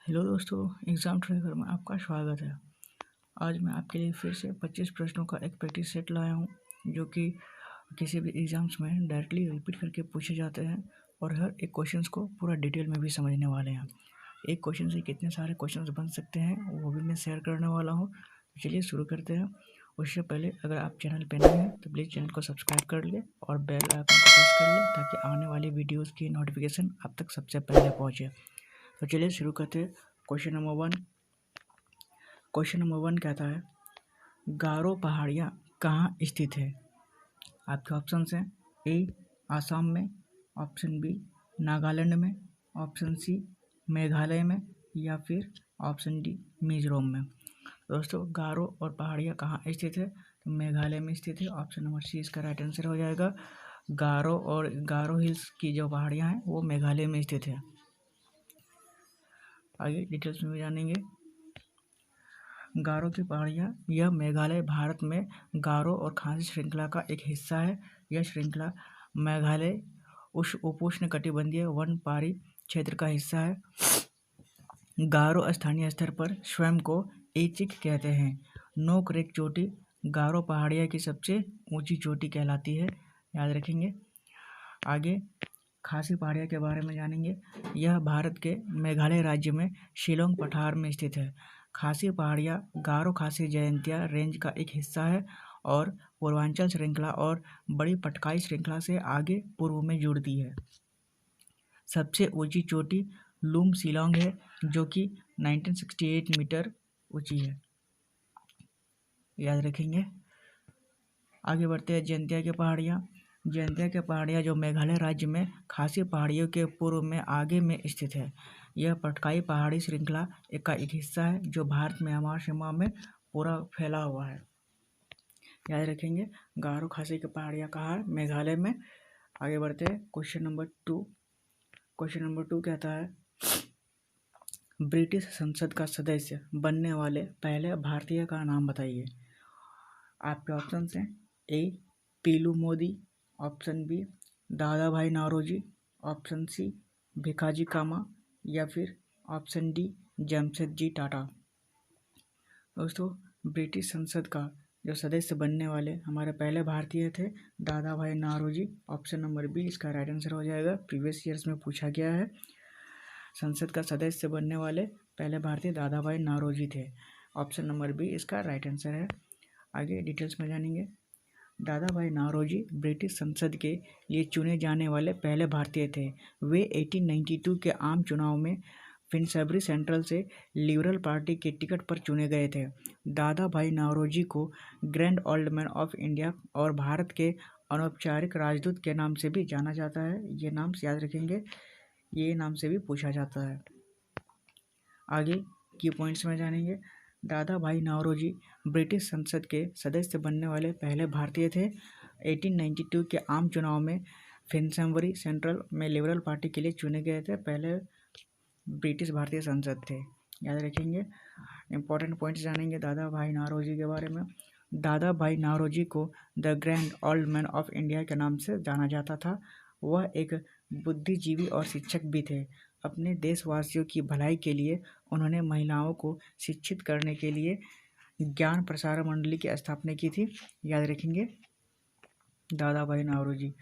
Hello दोस्तों, exam tracker में आपका स्वागत है। आज मैं आपके लिए फिर से 25 प्रश्नों का एक प्रैक्टिस सेट लाया हूँ, जो कि किसी भी एग्ज़ाम्स में डायरेक्टली रिपीट करके पूछे जाते हैं और हर एक क्वेश्चंस को पूरा डिटेल में भी समझने वाले हैं। एक क्वेश्चन से कितने सारे क्वेश्चंस बन सकते हैं वो भी मैं शेयर करने वाला हूँ। तो चलिए शुरू करते हैं। उससे पहले अगर आप चैनल पर नए हैं तो प्लीज़ चैनल को सब्सक्राइब कर ले और बेल आइकन को प्रेस कर ले, ताकि आने वाली वीडियोज़ की नोटिफिकेशन आप तक सबसे पहले पहुँचे। तो चलिए शुरू करते हैं। क्वेश्चन नंबर वन कहता है, गारो पहाड़ियाँ कहाँ स्थित है? आपके ऑप्शंस हैं ए आसाम में, ऑप्शन बी नागालैंड में, ऑप्शन सी मेघालय में, या फिर ऑप्शन डी मिजोरम में। दोस्तों, गारो और पहाड़ियाँ कहाँ स्थित है? तो मेघालय में स्थित है। ऑप्शन नंबर सी इसका राइट आंसर हो जाएगा। गारो हिल्स की जो पहाड़ियाँ हैं वो मेघालय में स्थित है। आगे डिटेल्स में जानेंगे। गारो की पहाड़ियाँ, यह मेघालय भारत में गारो और खासी श्रृंखला का एक हिस्सा है। यह श्रृंखला मेघालय उपोष्णकटिबंधीय वन पारी क्षेत्र का हिस्सा है। गारो स्थानीय स्तर पर स्वयं को एचिक कहते हैं। नोक रेक चोटी गारो पहाड़िया की सबसे ऊंची चोटी कहलाती है, याद रखेंगे। आगे खासी पहाड़िया के बारे में जानेंगे। यह भारत के मेघालय राज्य में शिलोंग पठार में स्थित है। खासी पहाड़िया गारो खासी जयंतिया रेंज का एक हिस्सा है और पूर्वांचल श्रृंखला और बड़ी पटकाई श्रृंखला से आगे पूर्व में जुड़ती है। सबसे ऊंची चोटी लूम शिलोंग है, जो कि 1968 मीटर ऊंची है, याद रखेंगे। आगे बढ़ते हैं। जयंतिया की पहाड़ियाँ। जयंतिया की पहाड़ियाँ जो मेघालय राज्य में खासी पहाड़ियों के पूर्व में आगे में स्थित है। यह पटकाई पहाड़ी श्रृंखला का एक हिस्सा है जो भारत में म्यांमार सीमा में पूरा फैला हुआ है, याद रखेंगे। गारो खासी की पहाड़ियाँ कहाँ है? मेघालय में। आगे बढ़ते हैं। क्वेश्चन नंबर टू कहता है, ब्रिटिश संसद का सदस्य बनने वाले पहले भारतीय का नाम बताइए। आपके ऑप्शन हैं ए पीलू मोदी, ऑप्शन बी दादा भाई नौरोजी, ऑप्शन सी भिखाजी कामा, या फिर ऑप्शन डी जमशेदजी टाटा। दोस्तों, ब्रिटिश संसद का जो सदस्य बनने वाले हमारे पहले भारतीय थे दादा भाई नौरोजी। ऑप्शन नंबर बी इसका राइट आंसर हो जाएगा। प्रीवियस ईयर्स में पूछा गया है। संसद का सदस्य बनने वाले पहले भारतीय दादा भाई नौरोजी थे। ऑप्शन नंबर बी इसका राइट आंसर है। आगे डिटेल्स में जानेंगे। दादा भाई नौरोजी ब्रिटिश संसद के लिए चुने जाने वाले पहले भारतीय थे। वे 1892 के आम चुनाव में फिन्सबरी सेंट्रल से लिबरल पार्टी के टिकट पर चुने गए थे। दादा भाई नौरोजी को grand old man of India और भारत के अनौपचारिक राजदूत के नाम से भी जाना जाता है। ये नाम से याद रखेंगे, ये नाम से भी पूछा जाता है। आगे की पॉइंट्स में जानेंगे। दादा भाई नौरोजी ब्रिटिश संसद के सदस्य बनने वाले पहले भारतीय थे। 1892 के आम चुनाव में फिन्सबरी सेंट्रल में लिबरल पार्टी के लिए चुने गए थे। पहले ब्रिटिश भारतीय संसद थे, याद रखेंगे। इंपॉर्टेंट पॉइंट्स जानेंगे दादा भाई नौरोजी के बारे में। दादा भाई नौरोजी को the grand old man of India के नाम से जाना जाता था। वह एक बुद्धिजीवी और शिक्षक भी थे। अपने देशवासियों की भलाई के लिए उन्होंने महिलाओं को शिक्षित करने के लिए ज्ञान प्रसार मंडली की स्थापना की थी, याद रखेंगे दादा भाई नौरोजी।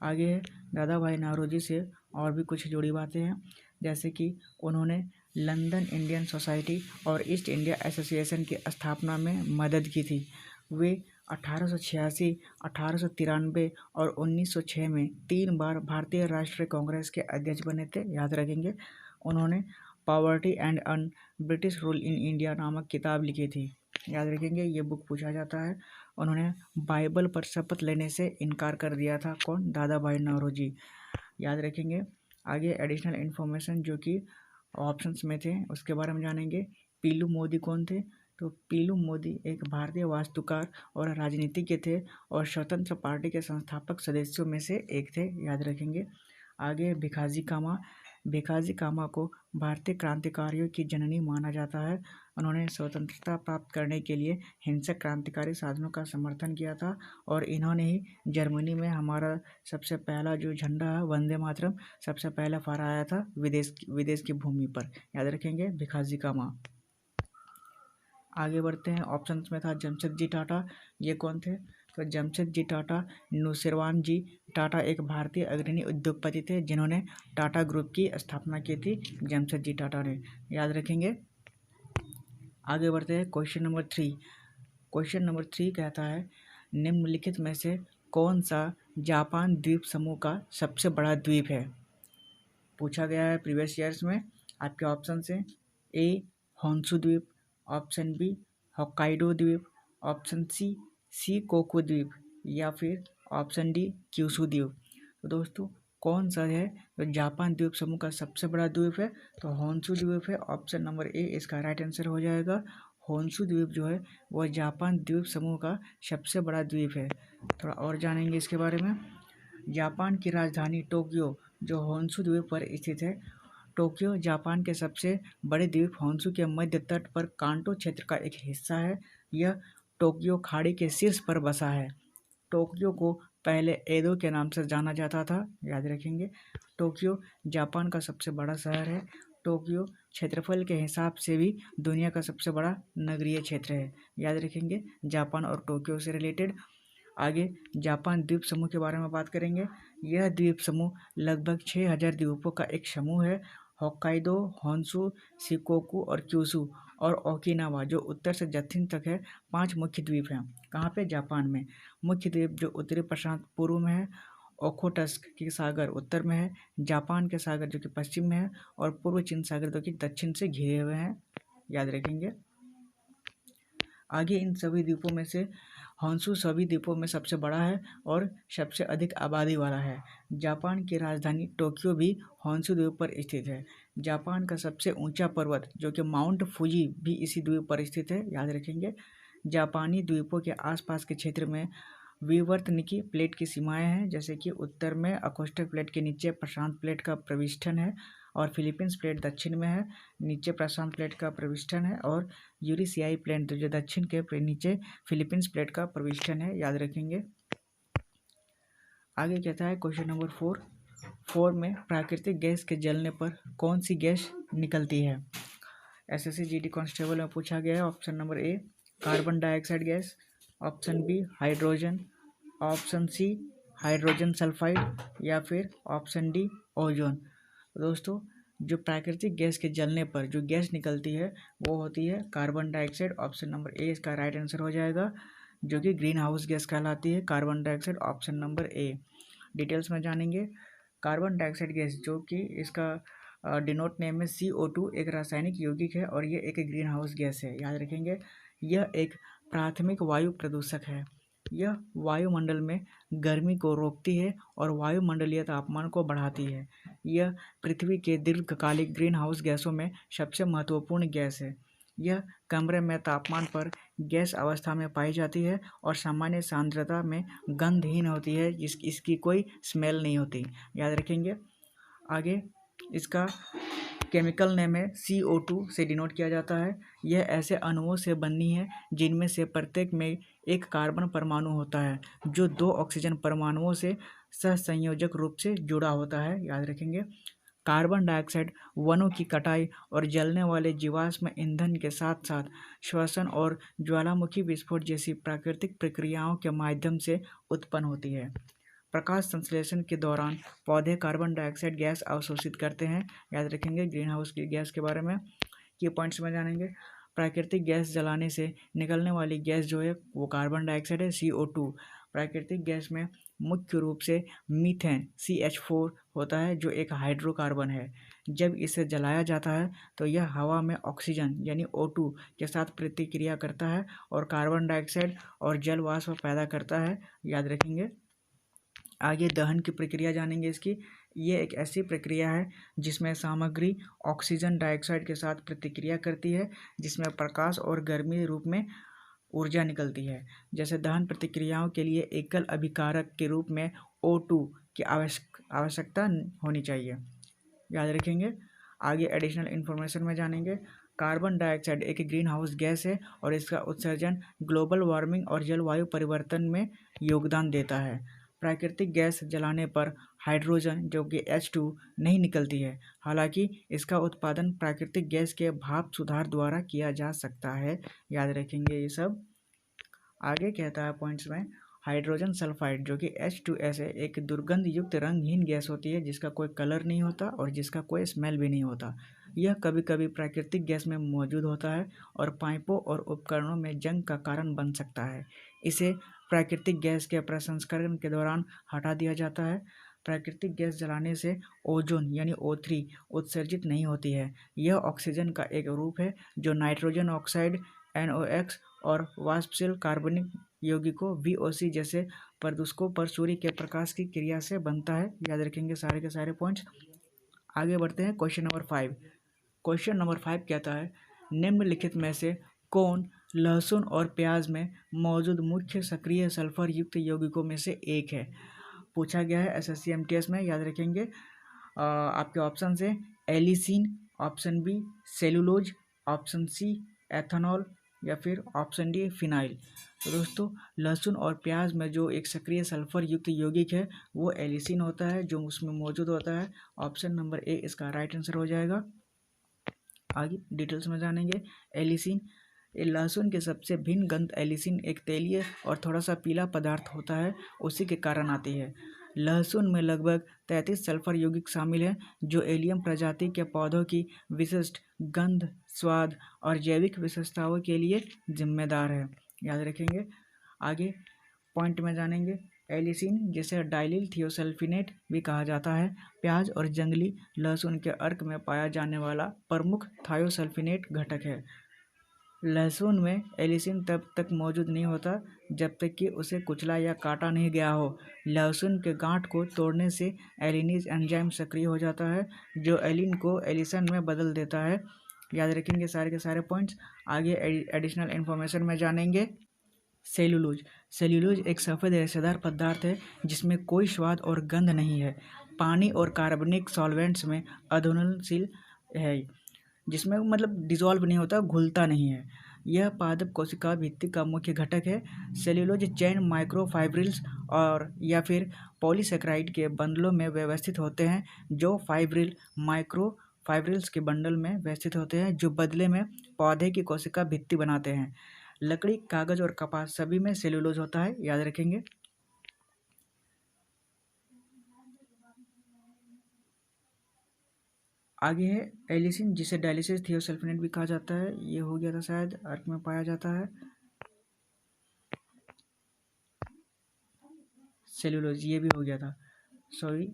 आगे दादा भाई नौरोजी से और भी कुछ जुड़ी बातें हैं, जैसे कि उन्होंने लंदन इंडियन सोसाइटी और ईस्ट इंडिया एसोसिएशन की स्थापना में मदद की थी। वे 1886, 1893 और 1906 में 3 बार भारतीय राष्ट्रीय कांग्रेस के अध्यक्ष बने थे, याद रखेंगे। उन्होंने poverty and un British rule in India नामक किताब लिखी थी, याद रखेंगे। ये बुक पूछा जाता है। उन्होंने बाइबल पर शपथ लेने से इनकार कर दिया था। कौन? दादा भाई नौरोजी, याद रखेंगे। आगे एडिशनल इन्फॉर्मेशन जो कि ऑप्शंस में थे उसके बारे में जानेंगे। पीलू मोदी कौन थे? तो पीलू मोदी एक भारतीय वास्तुकार और राजनीतिज्ञ थे और स्वतंत्र पार्टी के संस्थापक सदस्यों में से एक थे, याद रखेंगे। आगे भिखाजी कामा। भिकाजी कामा को भारतीय क्रांतिकारियों की जननी माना जाता है। उन्होंने स्वतंत्रता प्राप्त करने के लिए हिंसक क्रांतिकारी साधनों का समर्थन किया था और इन्होंने ही जर्मनी में हमारा सबसे पहला जो झंडा है वंदे मातरम सबसे पहले फहराया था विदेश की भूमि पर। याद रखेंगे भिकाजी कामा। आगे बढ़ते हैं। ऑप्शंस में था जमशेदजी टाटा। ये कौन थे? तो जमशेदजी टाटा नूरसेवान जी टाटा एक भारतीय अग्रणी उद्योगपति थे जिन्होंने टाटा ग्रुप की स्थापना की थी, जमशेदजी टाटा ने। याद रखेंगे। आगे बढ़ते हैं। Question number 3। क्वेश्चन नंबर 3 कहता है निम्नलिखित में से कौन सा जापान द्वीप समूह का सबसे बड़ा द्वीप है? पूछा गया है प्रीवियस ईयर्स में। आपके ऑप्शन हैं ए होन्शु द्वीप, ऑप्शन बी होक्काइडो द्वीप, ऑप्शन सी शिकोकू द्वीप या फिर ऑप्शन डी क्यूशू द्वीप। तो दोस्तों कौन सा है तो जापान द्वीप समूह का सबसे बड़ा द्वीप है? तो होन्शु द्वीप है। ऑप्शन नंबर ए इसका राइट आंसर हो जाएगा। होन्शु द्वीप जो है वह जापान द्वीप समूह का सबसे बड़ा द्वीप है। थोड़ा और जानेंगे इसके बारे में। जापान की राजधानी टोक्यो जो होन्शु द्वीप पर स्थित है। टोक्यो जापान के सबसे बड़े द्वीप होन्शु के मध्य तट पर कांटो क्षेत्र का एक हिस्सा है। यह टोक्यो खाड़ी के शीर्ष पर बसा है। टोक्यो को पहले एदो के नाम से जाना जाता था। याद रखेंगे। टोक्यो जापान का सबसे बड़ा शहर है। टोक्यो क्षेत्रफल के हिसाब से भी दुनिया का सबसे बड़ा नगरीय क्षेत्र है। याद रखेंगे जापान और टोक्यो से रिलेटेड। आगे जापान द्वीप समूह के बारे में बात करेंगे। यह द्वीप समूह लगभग 6000 द्वीपों का एक समूह है। होक्काइडो, होन्शु, शिकोकू और क्यूशू और ओकिनावा जो उत्तर से दक्षिण तक है 5 मुख्य द्वीप हैं। कहाँ पे? जापान में। मुख्य द्वीप जो उत्तरी प्रशांत पूर्व में है, ओखोटस्क की सागर उत्तर में है, जापान के सागर जो कि पश्चिम में है और पूर्व चीन सागर जो कि दक्षिण से घिरे हुए हैं। याद रखेंगे। आगे इन सभी द्वीपों में से होन्शु सभी द्वीपों में सबसे बड़ा है और सबसे अधिक आबादी वाला है। जापान की राजधानी टोक्यो भी होन्शु द्वीप पर स्थित है। जापान का सबसे ऊंचा पर्वत जो कि माउंट फूजी भी इसी द्वीप पर स्थित है। याद रखेंगे। जापानी द्वीपों के आसपास के क्षेत्र में विवर्तनिकी प्लेट की सीमाएं हैं, जैसे कि उत्तर में अकोस्टक प्लेट के नीचे प्रशांत प्लेट का प्रविष्ठन है और फिलीपींस प्लेट दक्षिण में है, नीचे प्रशांत प्लेट का प्रविष्ठन है और यूरेशियाई प्लेट जो दक्षिण के नीचे फिलीपींस प्लेट का प्रविष्ठन है। याद रखेंगे। आगे कहता है क्वेश्चन नंबर 4 में प्राकृतिक गैस के जलने पर कौन सी गैस निकलती है? एसएससी जीडी कांस्टेबल में पूछा गया है। Option number A carbon dioxide gas, option B hydrogen, option C hydrogen sulphide या फिर ऑप्शन डी ओजोन। दोस्तों जो प्राकृतिक गैस के जलने पर जो गैस निकलती है वो होती है carbon dioxide. Option number A इसका राइट आंसर हो जाएगा, जो कि ग्रीन हाउस गैस कहलाती है कार्बन डाइऑक्साइड। ऑप्शन नंबर ए। डिटेल्स में जानेंगे। कार्बन डाइऑक्साइड गैस जो कि इसका डिनोट नेम है CO2 एक रासायनिक यौगिक है और ये एक ग्रीन हाउस गैस है। याद रखेंगे। यह एक प्राथमिक वायु प्रदूषक है। यह वायुमंडल में गर्मी को रोकती है और वायुमंडलीय तापमान को बढ़ाती है। यह पृथ्वी के दीर्घकालिक ग्रीन हाउस गैसों में सबसे महत्वपूर्ण गैस है। यह कमरे में तापमान पर गैस अवस्था में पाई जाती है और सामान्य सांद्रता में गंधहीन होती है, इसकी कोई स्मेल नहीं होती। याद रखेंगे। आगे इसका केमिकल नेम है CO2 से डिनोट किया जाता है। यह ऐसे अणुओं से बनी है जिनमें से प्रत्येक में एक कार्बन परमाणु होता है जो 2 ऑक्सीजन परमाणुओं से सहसंयोजक रूप से जुड़ा होता है। याद रखेंगे। कार्बन डाइऑक्साइड वनों की कटाई और जलने वाले जीवाश्म ईंधन के साथ साथ श्वसन और ज्वालामुखी विस्फोट जैसी प्राकृतिक प्रक्रियाओं के माध्यम से उत्पन्न होती है। प्रकाश संश्लेषण के दौरान पौधे कार्बन डाइऑक्साइड गैस अवशोषित करते हैं। याद रखेंगे। ग्रीन हाउस की गैस के बारे में की पॉइंट्स में जानेंगे। प्राकृतिक गैस जलाने से निकलने वाली गैस जो है वो कार्बन डाइऑक्साइड है CO2। प्राकृतिक गैस में मुख्य रूप से मीथेन CH4 होता है जो एक हाइड्रोकार्बन है। जब इसे जलाया जाता है तो यह हवा में ऑक्सीजन यानी O2 के साथ प्रतिक्रिया करता है और कार्बन डाइऑक्साइड और जल वाष्प पैदा करता है। याद रखेंगे। आगे दहन की प्रक्रिया जानेंगे इसकी। ये एक ऐसी प्रक्रिया है जिसमें सामग्री ऑक्सीजन डाइऑक्साइड के साथ प्रतिक्रिया करती है जिसमें प्रकाश और गर्मी रूप में ऊर्जा निकलती है। जैसे दहन प्रतिक्रियाओं के लिए एकल अभिकारक के रूप में O2 की आवश्यकता होनी चाहिए। याद रखेंगे। आगे एडिशनल इन्फॉर्मेशन में जानेंगे। कार्बन डाइऑक्साइड एक ग्रीन हाउस गैस है और इसका उत्सर्जन ग्लोबल वार्मिंग और जलवायु परिवर्तन में योगदान देता है। प्राकृतिक गैस जलाने पर हाइड्रोजन जो कि H2 नहीं निकलती है, हालांकि इसका उत्पादन प्राकृतिक गैस के भाप सुधार द्वारा किया जा सकता है। याद रखेंगे ये सब। आगे कहता है पॉइंट्स में, हाइड्रोजन सल्फाइड जो कि H2S है, एक दुर्गंध युक्त रंगहीन गैस होती है जिसका कोई कलर नहीं होता और जिसका कोई स्मेल भी नहीं होता। यह कभी कभी प्राकृतिक गैस में मौजूद होता है और पाइपों और उपकरणों में जंग का कारण बन सकता है। इसे प्राकृतिक गैस के प्रसंस्करण के दौरान हटा दिया जाता है। प्राकृतिक गैस जलाने से ओजोन यानी O3 उत्सर्जित नहीं होती है। यह ऑक्सीजन का एक रूप है जो नाइट्रोजन ऑक्साइड NOx और वाष्पशील कार्बनिक यौगिकों VOC जैसे प्रदूषकों पर सूर्य के प्रकाश की क्रिया से बनता है। याद रखेंगे सारे के सारे पॉइंट्स। आगे बढ़ते हैं क्वेश्चन नंबर 5। क्वेश्चन नंबर 5 कहता है, निम्नलिखित में से कौन लहसुन और प्याज में मौजूद मुख्य सक्रिय सल्फर युक्त यौगिकों में से एक है। पूछा गया है SSC MTS में। याद रखेंगे। आपके ऑप्शन है allicin, option B cellulose, option C ethanol या फिर ऑप्शन डी फिनाइल। तो दोस्तों, लहसुन और प्याज में जो एक सक्रिय सल्फर युक्त यौगिक है वो एलिसिन होता है, जो उसमें मौजूद होता है। ऑप्शन नंबर ए इसका राइट आंसर हो जाएगा। आगे डिटेल्स में जानेंगे। एलिसिन, लहसुन के सबसे भिन्न गंध एलिसिन एक तेलीय और थोड़ा सा पीला पदार्थ होता है, उसी के कारण आती है। लहसुन में लगभग 33 सल्फर यौगिक शामिल हैं जो एलियम प्रजाति के पौधों की विशिष्ट गंध, स्वाद और जैविक विशेषताओं के लिए जिम्मेदार है। याद रखेंगे। आगे पॉइंट में जानेंगे। एलिसिन, जिसे डाइलिल थियोसल्फिनेट भी कहा जाता है, प्याज और जंगली लहसुन के अर्क में पाया जाने वाला प्रमुख थायोसल्फिनेट घटक है। लहसुन में एलिसिन तब तक मौजूद नहीं होता जब तक कि उसे कुचला या काटा नहीं गया हो। लहसुन के गांठ को तोड़ने से एलिनीज एंजाइम सक्रिय हो जाता है जो एलिन को एलिसन में बदल देता है। याद रखेंगे सारे के सारे पॉइंट्स। आगे एडिशनल इन्फॉर्मेशन में जानेंगे। सेलुलोज, सेल्यूलोज एक सफ़ेद रेशेदार पदार्थ है जिसमें कोई स्वाद और गंध नहीं है। पानी और कार्बनिक सॉल्वेंट्स में अघुलनशील है, जिसमें मतलब डिजॉल्व नहीं होता, घुलता नहीं है। यह पादप कोशिका भित्ति का मुख्य घटक है। सेल्यूलोज चैन माइक्रोफाइब्रिल्स और या फिर पॉलीसेकेराइड के बंडलों में व्यवस्थित होते हैं जो माइक्रोफाइब्रिल्स के बंडल में व्यवस्थित होते हैं जो बदले में पौधे की कोशिका भित्ति बनाते हैं। लकड़ी, कागज और कपास सभी में सेल्यूलोज होता है। याद रखेंगे। आगे है एलिसिन, जिसे डायलिसिस थियोसल्फिनेट भी कहा जाता है। ये हो गया था शायद, अर्क में पाया जाता है। सेल्यूलोज ये भी हो गया था, सॉरी।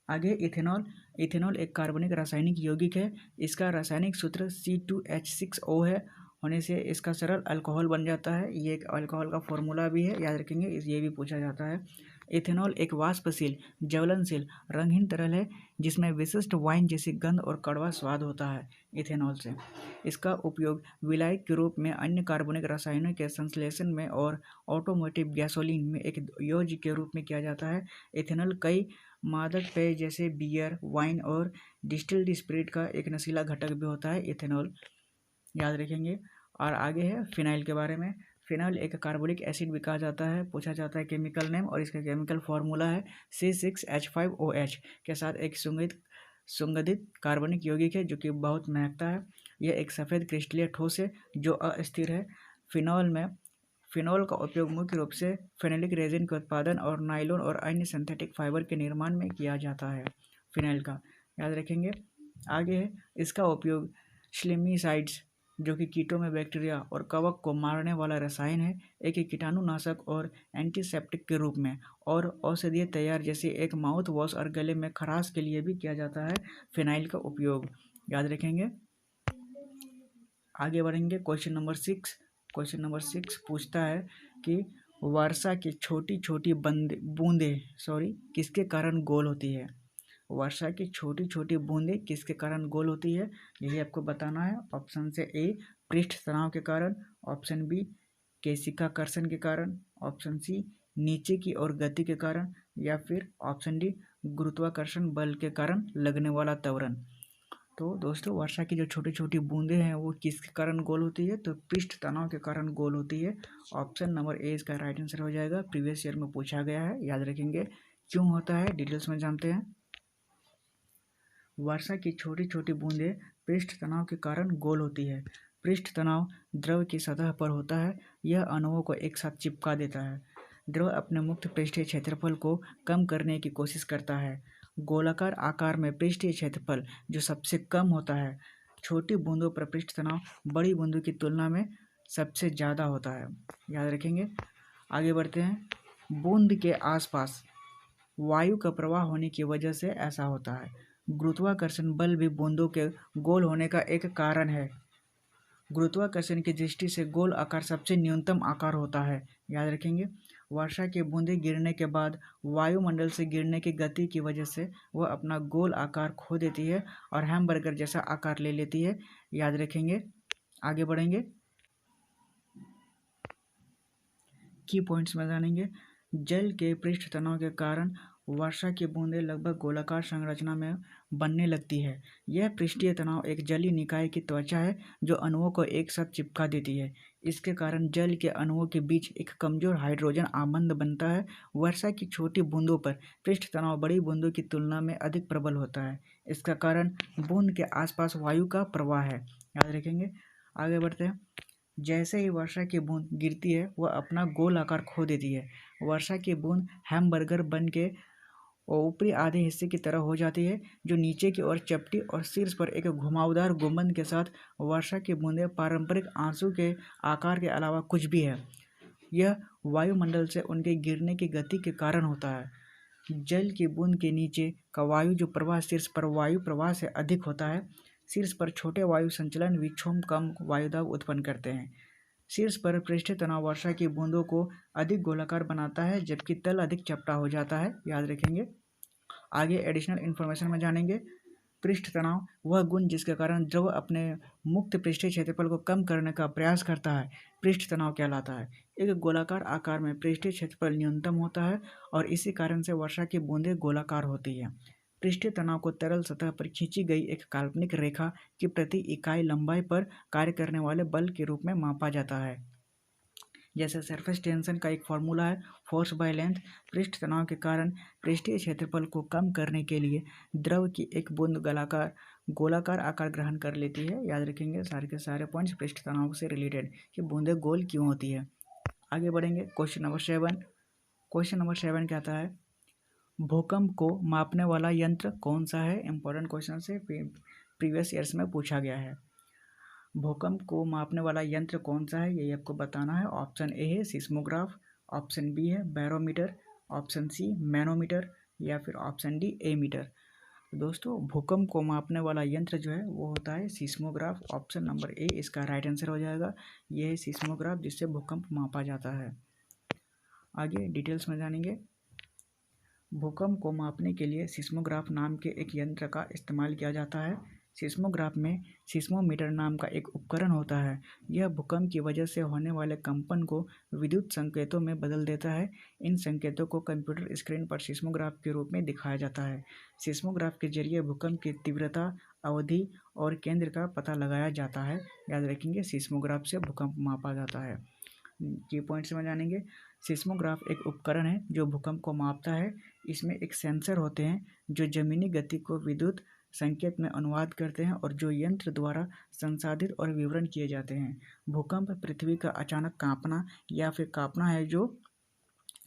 आगे इथेनॉल, इथेनॉल एक कार्बनिक रासायनिक यौगिक है। इसका रासायनिक सूत्र C2H6O है, होने से इसका सरल अल्कोहल बन जाता है। ये एक अल्कोहल का फॉर्मूला भी है, याद रखेंगे, ये भी पूछा जाता है। इथेनॉल एक वाष्पशील, ज्वलनशील, रंगहीन तरल है जिसमें विशिष्ट वाइन जैसी गंध और कड़वा स्वाद होता है। इथेनॉल से इसका उपयोग विलायक के रूप में, अन्य कार्बनिक रसायनों के संश्लेषण में और ऑटोमोटिव गैसोलीन में एक योज्य के रूप में किया जाता है। इथेनॉल कई मादक पेय जैसे बियर, वाइन और डिस्टिल्ड स्पिरिट का एक नशीला घटक भी होता है इथेनॉल। याद रखेंगे। और आगे है फिनाइल के बारे में। फिनाइल एक कार्बोनिक एसिड भी कहा जाता है, पूछा जाता है केमिकल नेम, और इसका केमिकल फार्मूला है C6H5OH के साथ एक सुगंधित कार्बनिक यौगिक है जो कि बहुत महकता है। यह एक सफ़ेद क्रिस्टलीय ठोस है जो अस्थिर है। फिनॉल का उपयोग मुख्य रूप से फेनोलिक रेजिन के उत्पादन और नायलॉन और अन्य सिंथेटिक फाइबर के निर्माण में किया जाता है। फिनाइल का याद रखेंगे। आगे है इसका उपयोग स्लिमिसाइड्स, जो कि कीटों में बैक्टीरिया और कवक को मारने वाला रसायन है, एक कीटाणुनाशक और एंटीसेप्टिक के रूप में, और औषधीय तैयार जैसे एक माउथ वॉश और गले में खराश के लिए भी किया जाता है फिनाइल का उपयोग। याद रखेंगे। आगे बढ़ेंगे। Question number 6। क्वेश्चन नंबर 6 पूछता है कि वर्षा की छोटी छोटी बूंदें किसके कारण गोल होती है। वर्षा की छोटी छोटी बूंदें किसके कारण गोल होती है, यही आपको बताना है। ऑप्शन से ए पृष्ठ तनाव के कारण, ऑप्शन बी केशिकाकर्षण के कारण, ऑप्शन सी नीचे की ओर गति के कारण, या फिर ऑप्शन डी गुरुत्वाकर्षण बल के कारण लगने वाला त्वरण। तो दोस्तों वर्षा की जो छोटी छोटी बूंदें हैं वो किसके कारण गोल होती है? तो पृष्ठ तनाव के कारण गोल होती है। ऑप्शन नंबर ए इसका राइट आंसर हो जाएगा। प्रीवियस ईयर में पूछा गया है, याद रखेंगे। क्यों होता है डिटेल्स में जानते हैं। वर्षा की छोटी छोटी बूंदें पृष्ठ तनाव के कारण गोल होती है। पृष्ठ तनाव द्रव की सतह पर होता है। यह अणुओं को एक साथ चिपका देता है। द्रव अपने मुक्त पृष्ठीय क्षेत्रफल को कम करने की कोशिश करता है। गोलाकार आकार में पृष्ठीय क्षेत्रफल जो सबसे कम होता है। छोटी बूंदों पर पृष्ठ तनाव बड़ी बूंदों की तुलना में सबसे ज़्यादा होता है, याद रखेंगे। आगे बढ़ते हैं। बूंद के आसपास वायु का प्रवाह होने की वजह से ऐसा होता है। गुरुत्वाकर्षण बल भी बूंदों के गोल होने का एक कारण है। गुरुत्वाकर्षण की दृष्टि से गोल आकार सबसे न्यूनतम आकार होता है, याद रखेंगे। वर्षा की बूंदें गिरने के बाद वायुमंडल से गिरने की गति की वजह से वह अपना गोल आकार खो देती है और हैमबर्गर जैसा आकार ले लेती है, याद रखेंगे। आगे बढ़ेंगे, की पॉइंट्स में जानेंगे। जल के पृष्ठ तनाव के कारण वर्षा की बूंदें लगभग गोलाकार संरचना में बनने लगती है। यह पृष्ठीय तनाव एक जलीय निकाय की त्वचा है जो अणुओं को एक साथ चिपका देती है। इसके कारण जल के अणुओं के बीच एक कमजोर हाइड्रोजन आबंध बनता है। वर्षा की छोटी बूंदों पर पृष्ठ तनाव बड़ी बूंदों की तुलना में अधिक प्रबल होता है। इसका कारण बूंद के आसपास वायु का प्रवाह है, याद रखेंगे। आगे बढ़ते हैं। जैसे ही वर्षा की बूंद गिरती है वह अपना गोल आकार खो देती है। वर्षा की बूंद हैमबर्गर बन के ऊपरी आधे हिस्से की तरह हो जाती है जो नीचे की ओर चपटी और शीर्ष पर एक घुमावदार गुंबद के साथ। वर्षा की बूंदें पारंपरिक आंसू के आकार के अलावा कुछ भी है। यह वायुमंडल से उनके गिरने की गति के कारण होता है। जल की बूंद के नीचे का वायु जो प्रवाह शीर्ष पर वायु प्रवाह से अधिक होता है। शीर्ष पर छोटे वायु संचलन विक्षोभ कम वायुदाब उत्पन्न करते हैं। शीर्ष पर पृष्ठीय तनाव वर्षा की बूंदों को अधिक गोलाकार बनाता है जबकि तल अधिक चपटा हो जाता है, याद रखेंगे। आगे एडिशनल इन्फॉर्मेशन में जानेंगे। पृष्ठ तनाव वह गुण जिसके कारण द्रव अपने मुक्त पृष्ठीय क्षेत्रफल को कम करने का प्रयास करता है पृष्ठ तनाव कहलाता है। एक गोलाकार आकार में पृष्ठीय क्षेत्रफल न्यूनतम होता है और इसी कारण से वर्षा की बूंदें गोलाकार होती है। पृष्ठीय तनाव को तरल सतह पर खींची गई एक काल्पनिक रेखा की प्रति इकाई लंबाई पर कार्य करने वाले बल के रूप में मापा जाता है। जैसे सरफेस टेंशन का एक फॉर्मूला है फोर्स बाय लेंथ। पृष्ठ तनाव के कारण पृष्ठीय क्षेत्रफल को कम करने के लिए द्रव की एक बूंद गोलाकार आकार ग्रहण कर लेती है, याद रखेंगे। सारे के सारे पॉइंट्स पृष्ठ तनाव से रिलेटेड कि बूंदें गोल क्यों होती है। आगे बढ़ेंगे। Question number 7। क्वेश्चन नंबर 7 क्या आता है? भूकंप को मापने वाला यंत्र कौन सा है? इंपॉर्टेंट क्वेश्चन से प्रीवियस ईयर्स में पूछा गया है। भूकंप को मापने वाला यंत्र कौन सा है, यही आपको बताना है। ऑप्शन ए है सिस्मोग्राफ, ऑप्शन बी है बैरोमीटर, ऑप्शन सी मैनोमीटर या फिर ऑप्शन डी एमीटर। दोस्तों भूकंप को मापने वाला यंत्र जो है वो होता है सिस्मोग्राफ। ऑप्शन नंबर ए इसका राइट आंसर हो जाएगा। यह है सिस्मोग्राफ जिससे भूकंप मापा जाता है। आगे डिटेल्स में जानेंगे। भूकंप को मापने के लिए सिस्मोग्राफ नाम के एक यंत्र का इस्तेमाल किया जाता है। सिस्मोग्राफ में सिस्मोमीटर नाम का एक उपकरण होता है। यह भूकंप की वजह से होने वाले कंपन को विद्युत संकेतों में बदल देता है। इन संकेतों को कंप्यूटर स्क्रीन पर सिस्मोग्राफ के रूप में दिखाया जाता है। सिस्मोग्राफ के जरिए भूकंप की तीव्रता, अवधि और केंद्र का पता लगाया जाता है, याद रखेंगे। सिस्मोग्राफ से भूकंप मापा जाता है। की पॉइंट्स में जानेंगे। सिस्मोग्राफ एक उपकरण है जो भूकंप को मापता है। इसमें एक सेंसर होते हैं जो जमीनी गति को विद्युत संकेत में अनुवाद करते हैं और जो यंत्र द्वारा संसाधित और विवरण किए जाते हैं। भूकंप पृथ्वी का अचानक कांपना या फिर कांपना है जो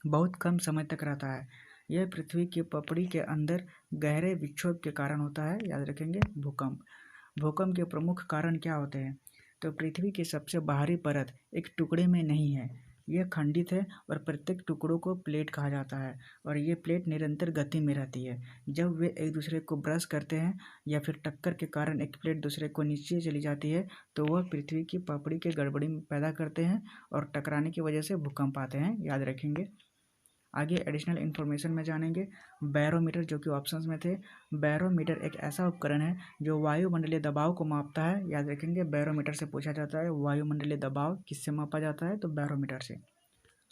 बहुत कम समय तक रहता है। यह पृथ्वी की पपड़ी के अंदर गहरे विक्षोभ के कारण होता है, याद रखेंगे। भूकंप के प्रमुख कारण क्या होते हैं? तो पृथ्वी की सबसे बाहरी परत एक टुकड़े में नहीं है, यह खंडित है और प्रत्येक टुकड़ों को प्लेट कहा जाता है और ये प्लेट निरंतर गति में रहती है। जब वे एक दूसरे को ब्रश करते हैं या फिर टक्कर के कारण एक प्लेट दूसरे को नीचे चली जाती है तो वह पृथ्वी की पपड़ी के गड़बड़ी पैदा करते हैं और टकराने की वजह से भूकंप आते हैं, याद रखेंगे। आगे एडिशनल इन्फॉर्मेशन में जानेंगे। बैरोमीटर जो कि ऑप्शंस में थे। बैरोमीटर एक ऐसा उपकरण है जो वायुमंडलीय दबाव को मापता है, याद रखेंगे। बैरोमीटर से पूछा जाता है वायुमंडलीय दबाव किससे मापा जाता है, तो बैरोमीटर से।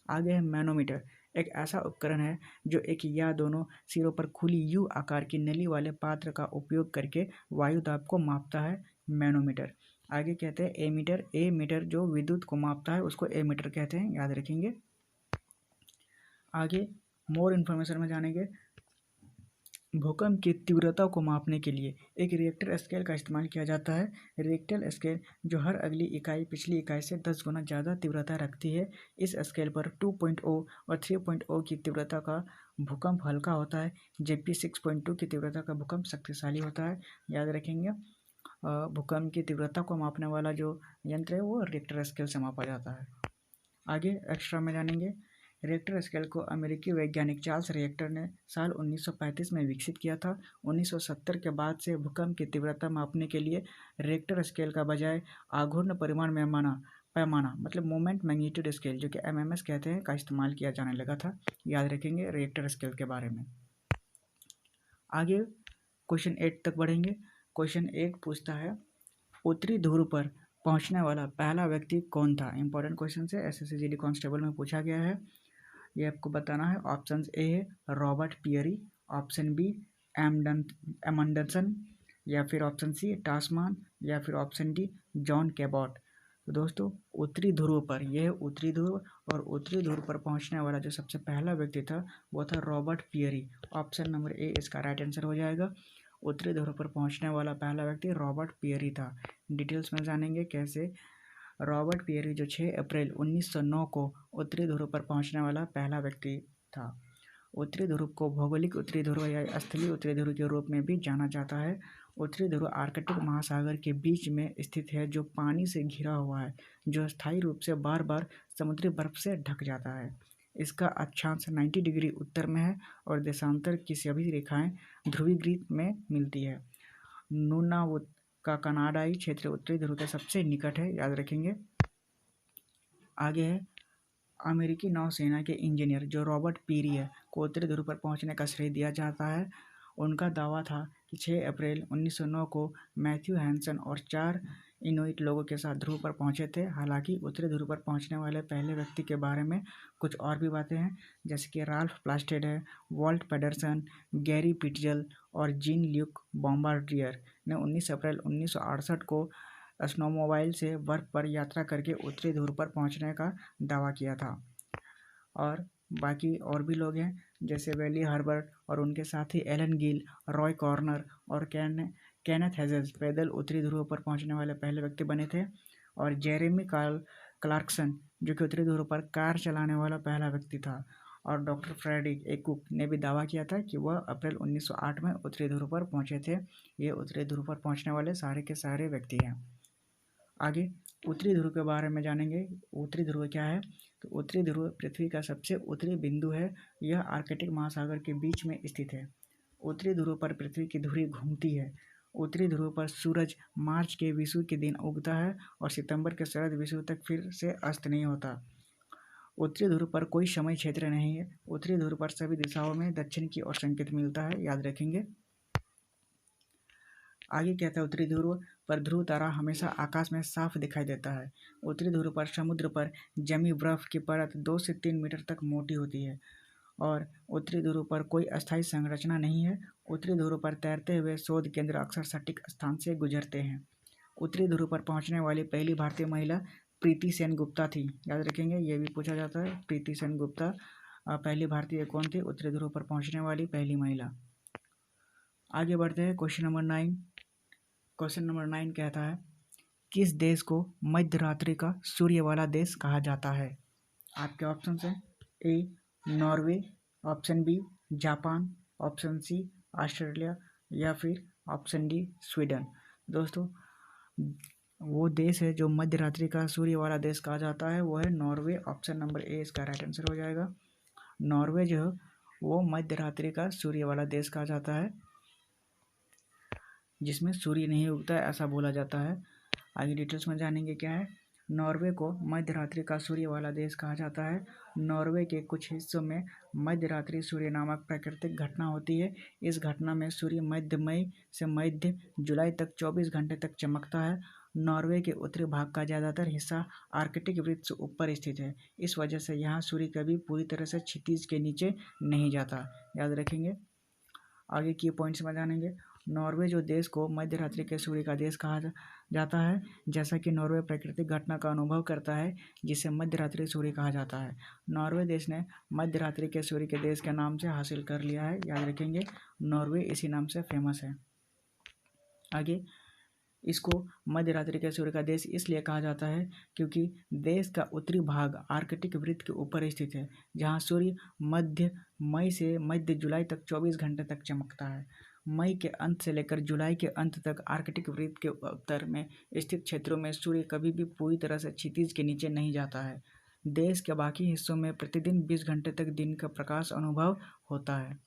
आगे है मैनोमीटर। एक ऐसा उपकरण है जो एक या दोनों सिरों पर खुली यू आकार की नली वाले पात्र का उपयोग करके वायु दाब को मापता है, मैनोमीटर। आगे कहते हैं एमीटर। एमीटर जो विद्युत को मापता है उसको एमीटर कहते हैं, याद रखेंगे। आगे मोर इन्फॉर्मेशन में जानेंगे। भूकंप की तीव्रता को मापने के लिए एक रिएक्टर स्केल का इस्तेमाल किया जाता है। रिएक्टर स्केल जो हर अगली इकाई पिछली इकाई से 10 गुना ज़्यादा तीव्रता रखती है। इस स्केल पर 2.0 और 3.0 की तीव्रता का भूकंप हल्का होता है, जबकि 6.2 की तीव्रता का भूकंप शक्तिशाली होता है, याद रखेंगे। भूकंप की तीव्रता को मापने वाला जो यंत्र है वो रिएक्टर स्केल से मापा जाता है। आगे एक्स्ट्रा में जानेंगे। रिएक्टर स्केल को अमेरिकी वैज्ञानिक चार्ल्स रिएक्टर ने साल 1935 में विकसित किया था। 1970 के बाद से भूकंप की तीव्रता मापने के लिए रिएक्टर स्केल का बजाय आघूर्ण परिमाण में पैमाना मतलब मोमेंट मैग्नीट्यूड स्केल, जो कि एमएमएस कहते हैं, का इस्तेमाल किया जाने लगा था। याद रखेंगे रिएक्टर स्केल के बारे में। आगे क्वेश्चन 8 तक बढ़ेंगे। क्वेश्चन 8 पूछता है उत्तरी ध्रुव पर पहुंचने वाला पहला व्यक्ति कौन था। इंपॉर्टेंट क्वेश्चन है, एसएससी जीडी कांस्टेबल में पूछा गया है। ये आपको बताना है। ऑप्शन ए है रॉबर्ट पियरी, ऑप्शन बी एमंडरसन, या फिर ऑप्शन सी टासमान, या फिर ऑप्शन डी जॉन कैबॉट। तो दोस्तों उत्तरी ध्रुव पर, यह है उत्तरी ध्रुव, और उत्तरी ध्रुव पर पहुंचने वाला जो सबसे पहला व्यक्ति था वो था Robert Peary. Option number A इसका राइट आंसर हो जाएगा। उत्तरी ध्रुव पर पहुंचने वाला पहला व्यक्ति रॉबर्ट पियरी था। डिटेल्स में जानेंगे कैसे। रॉबर्ट पियरी जो 6 अप्रैल 1909 को उत्तरी ध्रुव पर पहुंचने वाला पहला व्यक्ति था। उत्तरी ध्रुव को भौगोलिक उत्तरी ध्रुव या स्थलीय उत्तरी ध्रुव के रूप में भी जाना जाता है। उत्तरी ध्रुव आर्कटिक महासागर के बीच में स्थित है, जो पानी से घिरा हुआ है, जो स्थायी रूप से बार बार समुद्री बर्फ से ढक जाता है। इसका अक्षांश 90 डिग्री उत्तर में है और देशांतर की सभी रेखाएं ध्रुवीय ग्रिड में मिलती है। नूनावुत का कनाडाई क्षेत्र उत्तरी ध्रुव के सबसे निकट है, याद रखेंगे। आगे है अमेरिकी नौसेना के इंजीनियर जो रॉबर्ट पीरी है को उत्तरी ध्रुव पर पहुंचने का श्रेय दिया जाता है। उनका दावा था कि 6 अप्रैल 1909 को मैथ्यू हैंसन और 4 इनुइट लोगों के साथ ध्रुव पर पहुंचे थे। हालांकि उत्तरी ध्रुव पर पहुंचने वाले पहले व्यक्ति के बारे में कुछ और भी बातें हैं, जैसे कि राल्फ प्लास्टेड है, वॉल्ट पेडरसन, गैरी पिटजल और जीन ल्यूक बॉम्बार्डियर ने 19 अप्रैल 1968 को स्नोमोबाइल से बर्फ पर यात्रा करके उत्तरी ध्रुव पर पहुंचने का दावा किया था। और बाकी और भी लोग हैं, जैसे वेली हर्बर्ट और उनके साथी एलन गिल, रॉय कॉर्नर और केनेथ हेजेस पैदल उत्तरी ध्रुव पर पहुंचने वाले पहले व्यक्ति बने थे। और जेरेमी क्लार्कसन जो कि उत्तरी ध्रुव पर कार चलाने वाला पहला व्यक्ति था। और डॉक्टर फ्रेडरिक एकुक ने भी दावा किया था कि वह अप्रैल 1908 में उत्तरी ध्रुव पर पहुंचे थे। ये उत्तरी ध्रुव पर पहुंचने वाले सारे के सारे व्यक्ति हैं। आगे उत्तरी ध्रुव के बारे में जानेंगे। उत्तरी ध्रुव क्या है? तो उत्तरी ध्रुव पृथ्वी का सबसे उत्तरी बिंदु है। यह आर्कटिक महासागर के बीच में स्थित है। उत्तरी ध्रुव पर पृथ्वी की धुरी घूमती है। उत्तरी ध्रुव पर सूरज मार्च के विषुव के दिन उगता है और सितंबर के शरद विषुव तक फिर से अस्त नहीं होता। उत्तरी ध्रुव पर कोई समय क्षेत्र नहीं है। उत्तरी ध्रुव पर सभी दिशाओं में दक्षिण की ओर संकेत मिलता है, याद रखेंगे। आगे कहता है उत्तरी ध्रुव पर ध्रुव तारा हमेशा आकाश में साफ दिखाई देता है। उत्तरी ध्रुव पर समुद्र पर जमी बर्फ की परत 2 से 3 मीटर तक मोटी होती है और उत्तरी ध्रुव पर कोई अस्थायी संरचना नहीं है। उत्तरी ध्रुव पर तैरते हुए शोध केंद्र अक्सर सटीक स्थान से गुजरते हैं। उत्तरी ध्रुव पर पहुंचने वाली पहली भारतीय महिला प्रीति सेन गुप्ता थी, याद रखेंगे। ये भी पूछा जाता है, प्रीति सेन गुप्ता पहली भारतीय कौन थी उत्तरी ध्रुव पर पहुंचने वाली पहली महिला। आगे बढ़ते हैं क्वेश्चन नंबर 9। क्वेश्चन नंबर 9 कहता है किस देश को मध्य रात्रि का सूर्य वाला देश कहा जाता है। आपके ऑप्शन हैं A Norway, option B Japan, option C Australia, या फिर ऑप्शन डी स्वीडन। दोस्तों वो देश है जो मध्य रात्रि का सूर्य वाला देश कहा जाता है वो है नॉर्वे। ऑप्शन नंबर ए इसका राइट आंसर हो जाएगा। नॉर्वे जो है वो मध्य रात्रि का सूर्य वाला देश कहा जाता है, जिसमें सूर्य नहीं उगता है ऐसा बोला जाता है। आगे डिटेल्स में जानेंगे क्या है। नॉर्वे को मध्य रात्रि का सूर्य वाला देश कहा जाता है। नॉर्वे के कुछ हिस्सों में मध्य रात्रि सूर्य नामक प्राकृतिक घटना होती है। इस घटना में सूर्य मध्य मई से मध्य जुलाई तक 24 घंटे तक चमकता है। नॉर्वे के उत्तरी भाग का ज़्यादातर हिस्सा आर्कटिक वृत्त से ऊपर स्थित है। इस वजह से यहाँ सूर्य कभी पूरी तरह से क्षितिज के नीचे नहीं जाता। याद रखेंगे। आगे की पॉइंट्स में जानेंगे। नॉर्वे जो देश को मध्य रात्रि के सूर्य का देश कहा जाता है, जैसा कि नॉर्वे प्राकृतिक घटना का अनुभव करता है जिसे मध्य रात्रि सूर्य कहा जाता है। नॉर्वे देश ने मध्य रात्रि के सूर्य के देश के नाम से हासिल कर लिया है। याद रखेंगे, नॉर्वे इसी नाम से फेमस है। आगे, इसको मध्य रात्रि के सूर्य का देश इसलिए कहा जाता है क्योंकि देश का उत्तरी भाग आर्कटिक वृत्त के ऊपर स्थित है, जहां सूर्य मध्य मई से मध्य जुलाई तक 24 घंटे तक चमकता है। मई के अंत से लेकर जुलाई के अंत तक आर्कटिक वृत्त के उत्तर में स्थित क्षेत्रों में सूर्य कभी भी पूरी तरह से क्षितिज के नीचे नहीं जाता है। देश के बाकी हिस्सों में प्रतिदिन 20 घंटे तक दिन का प्रकाश अनुभव होता है।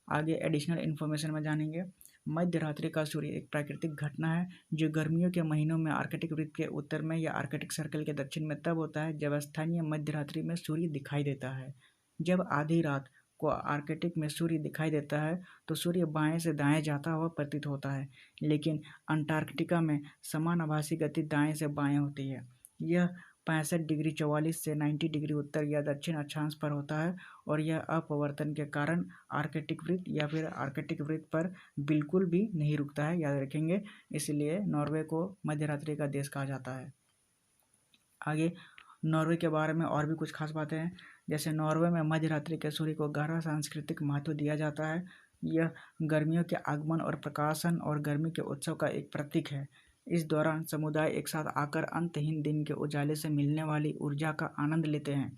आगे एडिशनल इन्फॉर्मेशन में जानेंगे। मध्य रात्रि का सूर्य एक प्राकृतिक घटना है जो गर्मियों के महीनों में आर्कटिक वृत्त के उत्तर में या आर्कटिक सर्कल के दक्षिण में तब होता है जब स्थानीय मध्य रात्रि में सूर्य दिखाई देता है। जब आधी रात को आर्कटिक में सूर्य दिखाई देता है तो सूर्य बाएं से दाएं जाता हुआ प्रतीत होता है, लेकिन अंटार्कटिका में समान आभासी गति दाएं से बाएं होती है। यह 65 डिग्री 44 से 90 डिग्री उत्तर या दक्षिण अक्षांश पर होता है और यह अपवर्तन के कारण आर्कटिक वृत्त या फिर आर्कटिक वृत्त पर बिल्कुल भी नहीं रुकता है। याद रखेंगे, इसलिए नॉर्वे को मध्य रात्रि का देश कहा जाता है। आगे नॉर्वे के बारे में और भी कुछ खास बातें हैं, जैसे नॉर्वे में मध्य रात्रि के सूर्य को गहरा सांस्कृतिक महत्व दिया जाता है। यह गर्मियों के आगमन और प्रकाशन और गर्मी के उत्सव का एक प्रतीक है। इस दौरान समुदाय एक साथ आकर अंतहीन दिन के उजाले से मिलने वाली ऊर्जा का आनंद लेते हैं।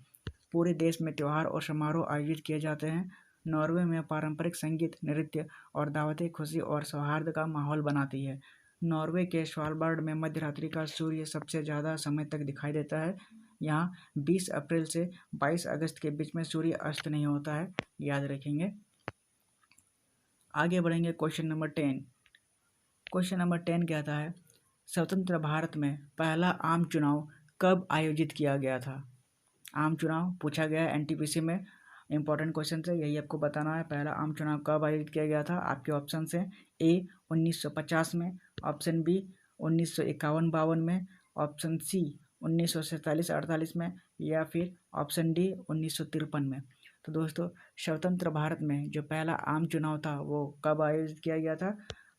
पूरे देश में त्यौहार और समारोह आयोजित किए जाते हैं। नॉर्वे में पारंपरिक संगीत, नृत्य और दावतें खुशी और सौहार्द का माहौल बनाती है। नॉर्वे के स्वालबार्ड में मध्य रात्रि का सूर्य सबसे ज़्यादा समय तक दिखाई देता है। यहाँ 20 अप्रैल से 22 अगस्त के बीच में सूर्य अस्त नहीं होता है। याद रखेंगे। आगे बढ़ेंगे क्वेश्चन नंबर 10। क्वेश्चन नंबर 10 कहता है, स्वतंत्र भारत में पहला आम चुनाव कब आयोजित किया गया था? आम चुनाव पूछा गया है एनटीपीसी में, इंपॉर्टेंट क्वेश्चन है, यही आपको बताना है। पहला आम चुनाव कब आयोजित किया गया था? आपके ऑप्शन हैं ए 1950 में, ऑप्शन बी 1951-52 में, ऑप्शन सी 1947-48 में, या फिर ऑप्शन डी 1953 में। तो दोस्तों, स्वतंत्र भारत में जो पहला आम चुनाव था वो कब आयोजित किया गया था?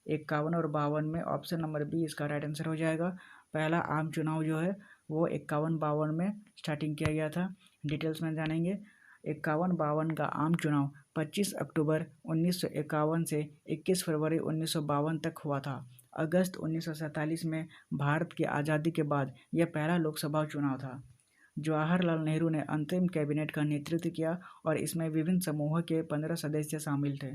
51 और 52 में। ऑप्शन नंबर बी इसका राइट आंसर हो जाएगा। पहला आम चुनाव जो है वो 51-52 में स्टार्टिंग किया गया था। डिटेल्स में जानेंगे। 51-52 का आम चुनाव 25 अक्टूबर 1951 से 21 फरवरी 1952 तक हुआ था। अगस्त 1947 में भारत की आज़ादी के बाद यह पहला लोकसभा चुनाव था। जवाहरलाल नेहरू ने अंतरिम कैबिनेट का नेतृत्व किया और इसमें विभिन्न समूहों के 15 सदस्य शामिल थे।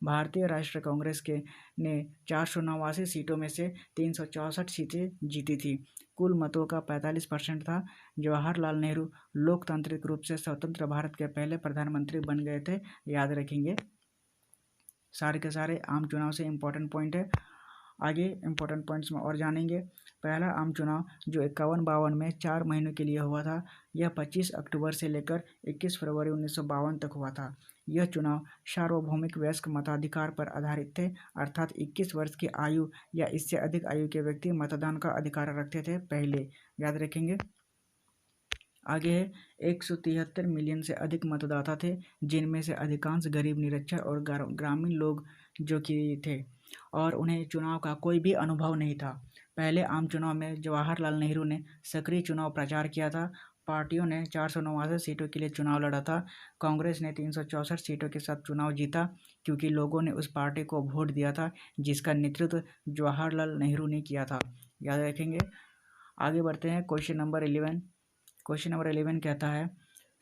भारतीय राष्ट्रीय कांग्रेस के ने 489 सीटों में से 364 सीटें जीती थी। कुल मतों का 45% था। जवाहरलाल नेहरू लोकतांत्रिक रूप से स्वतंत्र भारत के पहले प्रधानमंत्री बन गए थे। याद रखेंगे, सारे के सारे आम चुनाव से इम्पोर्टेंट पॉइंट है। आगे इम्पोर्टेंट पॉइंट्स में और जानेंगे। पहला आम चुनाव जो 51-52 में 4 महीनों के लिए हुआ था, यह 25 अक्टूबर से लेकर 21 फरवरी 1952 तक हुआ था। यह चुनाव सार्वभौमिक वयस्क मताधिकार पर आधारित थे, अर्थात 21 वर्ष की आयु या इससे अधिक आयु के व्यक्ति मतदान का अधिकार रखते थे पहले। याद रखेंगे। आगे है 173 मिलियन से अधिक मतदाता थे, जिनमें से अधिकांश गरीब, निरक्षर और ग्रामीण लोग जो कि थे और उन्हें चुनाव का कोई भी अनुभव नहीं था। पहले आम चुनाव में जवाहरलाल नेहरू ने सक्रिय चुनाव प्रचार किया था। पार्टियों ने 489 सीटों के लिए चुनाव लड़ा था। कांग्रेस ने 364 सीटों के साथ चुनाव जीता क्योंकि लोगों ने उस पार्टी को वोट दिया था जिसका नेतृत्व जवाहरलाल नेहरू ने किया था। याद रखेंगे। आगे बढ़ते हैं क्वेश्चन नंबर 11। क्वेश्चन नंबर 11 कहता है,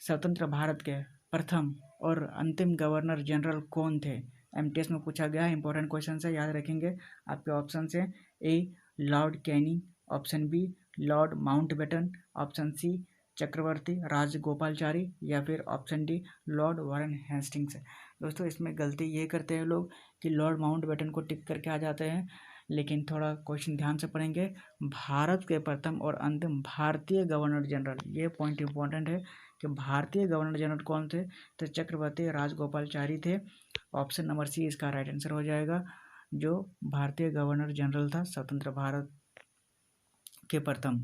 स्वतंत्र भारत के प्रथम और अंतिम गवर्नर जनरल कौन थे? एमटीएस में पूछा गया है, इंपॉर्टेंट क्वेश्चन है, याद रखेंगे। आपके ऑप्शन है A Lord Canning, option B Lord Mountbatten, option C Chakravarti Rajagopalachari, या फिर option D Lord Warren Hastings. दोस्तों, इसमें गलती ये करते हैं लोग कि लॉर्ड माउंटबेटन को टिक करके आ जाते हैं। लेकिन थोड़ा क्वेश्चन ध्यान से पढ़ेंगे। भारत के प्रथम और अंतिम भारतीय गवर्नर जनरल, ये पॉइंट इंपॉर्टेंट है कि भारतीय गवर्नर जनरल कौन थे, तो चक्रवर्ती राजगोपालचारी थे। ऑप्शन नंबर सी इसका राइट आंसर हो जाएगा, जो भारतीय गवर्नर जनरल था स्वतंत्र भारत के प्रथम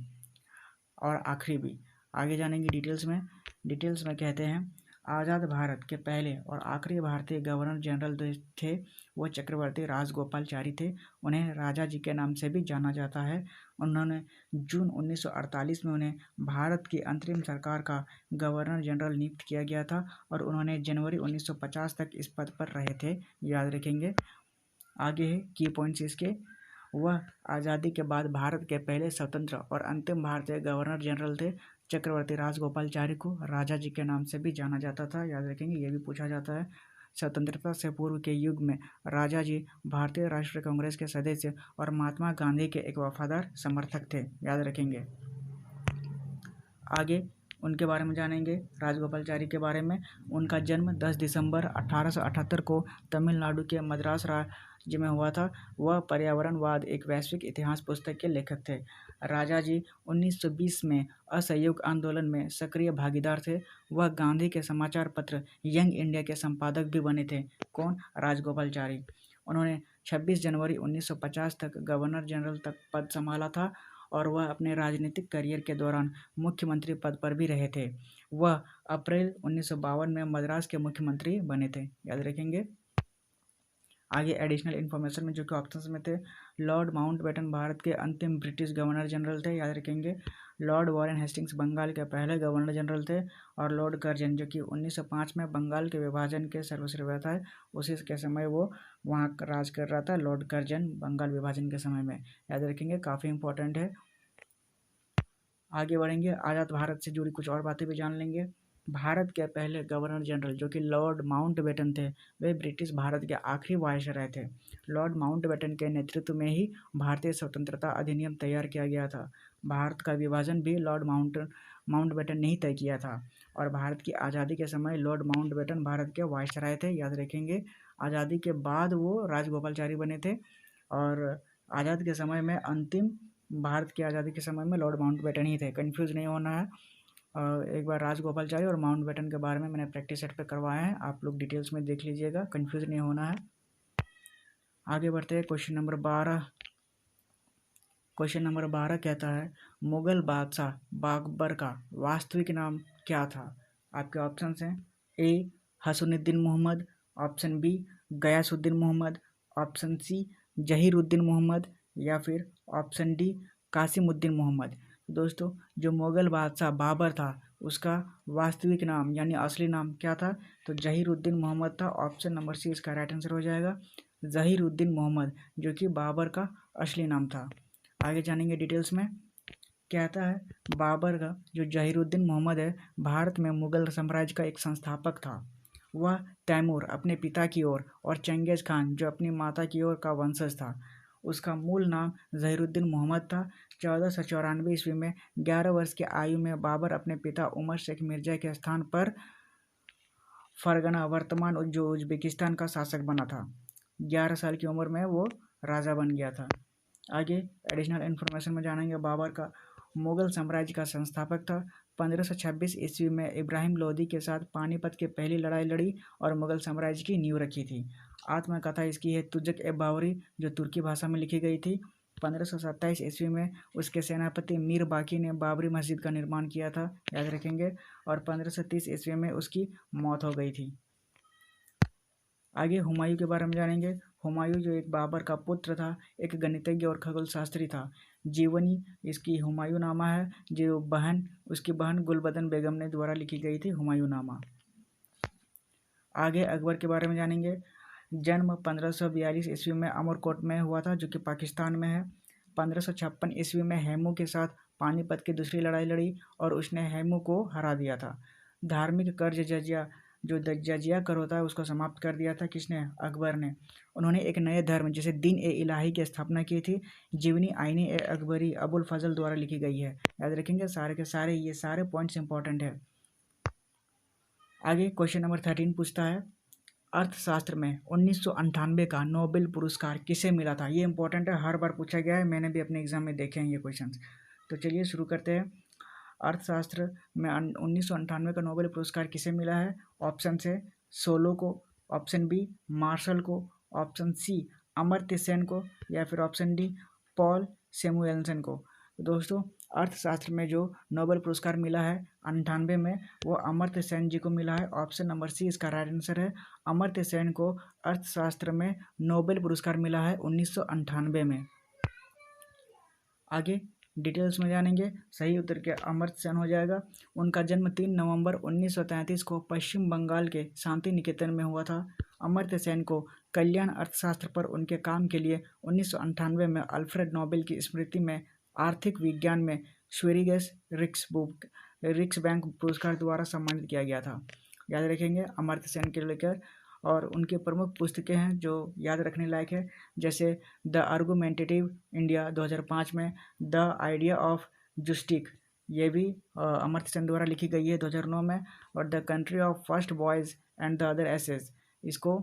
और आखिरी भी। आगे जानेंगे डिटेल्स में कहते हैं आज़ाद भारत के पहले और आखिरी भारतीय गवर्नर जनरल जो थे वो चक्रवर्ती राजगोपालचारी थे। उन्हें राजा जी के नाम से भी जाना जाता है। उन्होंने जून 1948 में उन्हें भारत की अंतरिम सरकार का गवर्नर जनरल नियुक्त किया गया था और उन्होंने जनवरी 1950 तक इस पद पर रहे थे, याद रखेंगे। आगे है की पॉइंट्स इसके। वह आज़ादी के बाद भारत के पहले स्वतंत्र और अंतिम भारतीय गवर्नर जनरल थे। चक्रवर्ती राजगोपालचारी को राजा जी के नाम से भी जाना जाता था, याद रखेंगे, ये भी पूछा जाता है। स्वतंत्रता से पूर्व के युग में राजा जी भारतीय राष्ट्रीय कांग्रेस के सदस्य और महात्मा गांधी के एक वफादार समर्थक थे, याद रखेंगे। आगे उनके बारे में जानेंगे, राजगोपालचारी के बारे में। उनका जन्म 10 दिसंबर 1878 को तमिलनाडु के मद्रास राज्य में हुआ था। वह पर्यावरणवाद एक वैश्विक इतिहास पुस्तक के लेखक थे। राजा जी 1920 में असहयोग आंदोलन में सक्रिय भागीदार थे। वह गांधी के समाचार पत्र यंग इंडिया के संपादक भी बने थे। कौन? राजगोपालचारी। उन्होंने 26 जनवरी 1950 तक गवर्नर जनरल तक पद संभाला था और वह अपने राजनीतिक करियर के दौरान मुख्यमंत्री पद पर भी रहे थे। वह अप्रैल 1952 में मद्रास के मुख्यमंत्री बने थे, याद रखेंगे। आगे एडिशनल इन्फॉर्मेशन में जो कि ऑप्शंस में थे, लॉर्ड माउंटबेटन भारत के अंतिम ब्रिटिश गवर्नर जनरल थे, याद रखेंगे। लॉर्ड वॉरेन हेस्टिंग्स बंगाल के पहले गवर्नर जनरल थे और लॉर्ड कर्जन जो कि 1905 में बंगाल के विभाजन के सर्वश्रेष्ठ था, उसी के समय वो वहाँ राज कर रहा था, लॉर्ड कर्जन, बंगाल विभाजन के समय में, याद रखेंगे, काफ़ी इंपॉर्टेंट है। आगे बढ़ेंगे, आज़ाद भारत से जुड़ी कुछ और बातें भी जान लेंगे। भारत के पहले गवर्नर जनरल जो कि लॉर्ड माउंटबेटन थे, वे ब्रिटिश भारत के आखिरी वायसराय थे। लॉर्ड माउंटबेटन के नेतृत्व में ही भारतीय स्वतंत्रता अधिनियम तैयार किया गया था। भारत का विभाजन भी लॉर्ड माउंटबेटन ने ही तय किया था और भारत की आज़ादी के समय लॉर्ड माउंटबेटन भारत के वायसराय थे, याद रखेंगे। आज़ादी के बाद वो राजगोपालचारी बने थे और आज़ाद के समय में अंतिम भारत की आज़ादी के समय में लॉर्ड माउंटबेटन ही थे, कंफ्यूज नहीं होना है। एक बार राजगोपालचारी और माउंटबेटन के बारे में मैंने प्रैक्टिस सेट पे करवाया है, आप लोग डिटेल्स में देख लीजिएगा, कंफ्यूज नहीं होना है। आगे बढ़ते हैं, क्वेश्चन नंबर 12। क्वेश्चन नंबर 12 कहता है मुगल बादशाह बाबर का वास्तविक नाम क्या था? आपके ऑप्शन हैं A Hasanuddin Mohammad, option B Ghiyasuddin Mohammad, option C Zahiruddin Mohammad या फिर ऑप्शन डी कासिमुद्दीन मोहम्मद। दोस्तों, जो मुगल बादशाह बाबर था उसका वास्तविक नाम यानी असली नाम क्या था? तो जहीरुद्दीन मोहम्मद था। ऑप्शन नंबर सी इसका राइट आंसर हो जाएगा, जहीरुद्दीन मोहम्मद, जो कि बाबर का असली नाम था। आगे जानेंगे डिटेल्स में। कहता है बाबर का जो जहीरुद्दीन मोहम्मद है भारत में मुगल साम्राज्य का एक संस्थापक था। वह तैमूर अपने पिता की ओर और चंगेज खान जो अपनी माता की ओर का वंशज था। उसका मूल नाम जहीरुद्दीन मोहम्मद था। 1494 ईस्वी में 11 वर्ष की आयु में बाबर अपने पिता उमर शेख मिर्जा के स्थान पर फरगना वर्तमान जो उज्बेकिस्तान का शासक बना था। 11 साल की उम्र में वो राजा बन गया था। आगे एडिशनल इन्फॉर्मेशन में जानेंगे, बाबर का मुगल साम्राज्य का संस्थापक था। 1526 ईस्वी में इब्राहिम लोदी के साथ पानीपत की पहली लड़ाई लड़ी और मुगल साम्राज्य की नींव रखी थी। आत्मकथा इसकी है तुजक ए बाबरी, जो तुर्की भाषा में लिखी गई थी। 1527 ईस्वी में उसके सेनापति मीर बाकी ने बाबरी मस्जिद का निर्माण किया था, याद रखेंगे, और 1530 ईस्वी में उसकी मौत हो गई थी। आगे हुमायूं के बारे में जानेंगे। हुमायूं जो एक बाबर का पुत्र था, एक गणितज्ञ और खगोल शास्त्री था। जीवनी इसकी हुमायूं नामा है, जो उसकी बहन गुलबदन बेगम ने द्वारा लिखी गई थी, हुमायूं नामा। आगे अकबर के बारे में जानेंगे। जन्म 1542 ईस्वी में अमरकोट में हुआ था, जो कि पाकिस्तान में है। 1556 ईस्वी में हेमू के साथ पानीपत की दूसरी लड़ाई लड़ी और उसने हेमू को हरा दिया था। धार्मिक कर्ज जजिया जो जजिया कर होता है उसको समाप्त कर दिया था, किसने? अकबर ने। उन्होंने एक नए धर्म जैसे दीन ए इलाही की स्थापना की थी। जीवनी आईनी ए अकबरी अबुल फजल द्वारा लिखी गई है, याद रखेंगे। सारे के सारे ये सारे पॉइंट्स इंपॉर्टेंट है। आगे क्वेश्चन नंबर 13 पूछता है अर्थशास्त्र में 1998 का नोबेल पुरस्कार किसे मिला था? ये इंपॉर्टेंट है, हर बार पूछा गया है, मैंने भी अपने एग्जाम में देखे हैं ये क्वेश्चंस। तो चलिए शुरू करते हैं। अर्थशास्त्र में 1998 का नोबेल पुरस्कार किसे मिला है? ऑप्शन है सोलो को, ऑप्शन बी मार्शल को, ऑप्शन सी अमर्त्य सेन को, या फिर ऑप्शन डी पॉल सैमुएल्सन को। तो दोस्तों अर्थशास्त्र में जो नोबेल पुरस्कार मिला है 98 में, वो अमर्त्य सेन जी को मिला है। ऑप्शन नंबर सी इसका राइट आंसर है। अमर्त्य सेन को अर्थशास्त्र में नोबेल पुरस्कार मिला है 1998 में। आगे डिटेल्स में जानेंगे। सही उत्तर क्या अमर्त्य सेन हो जाएगा। उनका जन्म 3 नवंबर 1933 को पश्चिम बंगाल के शांति निकेतन में हुआ था। अमर्त्य सेन को कल्याण अर्थशास्त्र पर उनके काम के लिए 1998 में अल्फ्रेड नोबेल की स्मृति में आर्थिक विज्ञान में स्वेरिगस रिक्सबैंक पुरस्कार द्वारा सम्मानित किया गया था। याद रखेंगे अमर्त्य सेन के लेकर। और उनके प्रमुख पुस्तकें हैं जो याद रखने लायक है, जैसे द आर्गुमेंटेटिव इंडिया 2005 में, द आइडिया ऑफ जुस्टिक ये भी अमर्त्य सेन द्वारा लिखी गई है 2009 में, और the country of first boys and the other aces इसको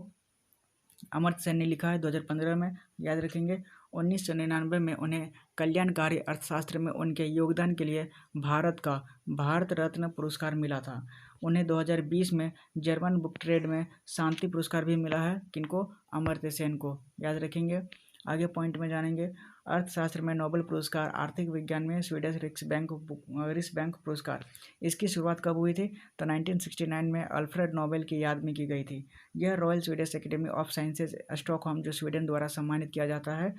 अमर्त्य सेन ने लिखा है 2015 में। याद रखेंगे 1999 में उन्हें कल्याणकारी अर्थशास्त्र में उनके योगदान के लिए भारत रत्न पुरस्कार मिला था। उन्हें 2020 में जर्मन बुक ट्रेड में शांति पुरस्कार भी मिला है। किनको? अमर्त्य सेन को। याद रखेंगे। आगे पॉइंट में जानेंगे। अर्थशास्त्र में नोबेल पुरस्कार, आर्थिक विज्ञान में स्वीडिश रिक्सबैंक पुरस्कार, इसकी शुरुआत कब हुई थी? तो 1969 में अल्फ्रेड नोबेल की याद में की गई थी। यह royal Swedish academy of sciences Stockholm जो स्वीडन द्वारा सम्मानित किया जाता है।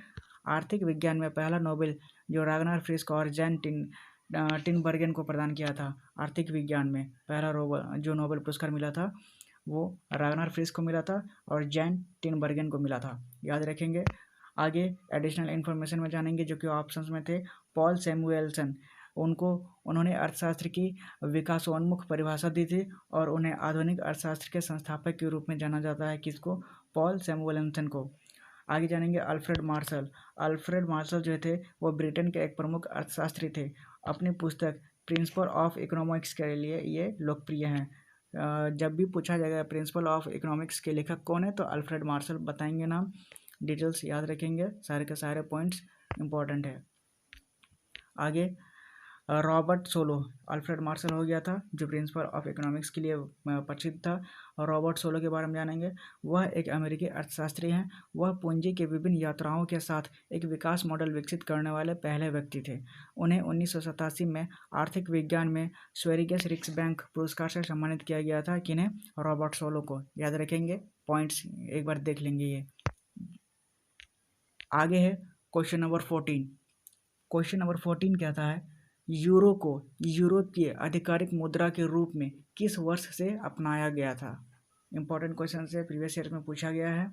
आर्थिक विज्ञान में पहला नोबेल जो रागनार फ्रिस्क और जैन टिनबर्गेन को प्रदान किया था। आर्थिक विज्ञान में पहला जो नोबेल पुरस्कार मिला था वो रागनार फ्रिस्क को मिला था और जैन टिनबर्गेन को मिला था। याद रखेंगे। आगे एडिशनल इन्फॉर्मेशन में जानेंगे जो कि ऑप्शंस में थे। पॉल सैमुएल्सन, उन्होंने अर्थशास्त्र की विकासोन्मुख परिभाषा दी थी और उन्हें आधुनिक अर्थशास्त्र के संस्थापक के रूप में जाना जाता है। किसको? पॉल सैमुएल्सन को। आगे जानेंगे अल्फ्रेड मार्शल जो थे वो ब्रिटेन के एक प्रमुख अर्थशास्त्री थे। अपनी पुस्तक प्रिंसिपल ऑफ इकोनॉमिक्स के लिए ये लोकप्रिय हैं। जब भी पूछा जाएगा प्रिंसिपल ऑफ इकोनॉमिक्स के लेखक कौन है तो अल्फ्रेड मार्शल बताएंगे नाम। डिटेल्स याद रखेंगे, सारे के सारे पॉइंट्स इंपॉर्टेंट है। आगे रॉबर्ट सोलो, अल्फ्रेड मार्शल हो गया था जो प्रिंसिपल ऑफ इकोनॉमिक्स के लिए प्रसिद्ध था। और रॉबर्ट सोलो के बारे में जानेंगे। वह एक अमेरिकी अर्थशास्त्री हैं। वह पूंजी के विभिन्न यात्राओं के साथ एक विकास मॉडल विकसित करने वाले पहले व्यक्ति थे। उन्हें 1987 में आर्थिक विज्ञान में स्वेरिगस रिक्सबैंक पुरस्कार से सम्मानित किया गया था। किन्हें? रॉबर्ट सोलो को। याद रखेंगे, पॉइंट्स एक बार देख लेंगे ये। आगे है क्वेश्चन नंबर 14। क्वेश्चन नंबर 14 कहता है यूरो को यूरोप की आधिकारिक मुद्रा के रूप में किस वर्ष से अपनाया गया था? इंपॉर्टेंट क्वेश्चन से प्रीवियस ईयर में पूछा गया है।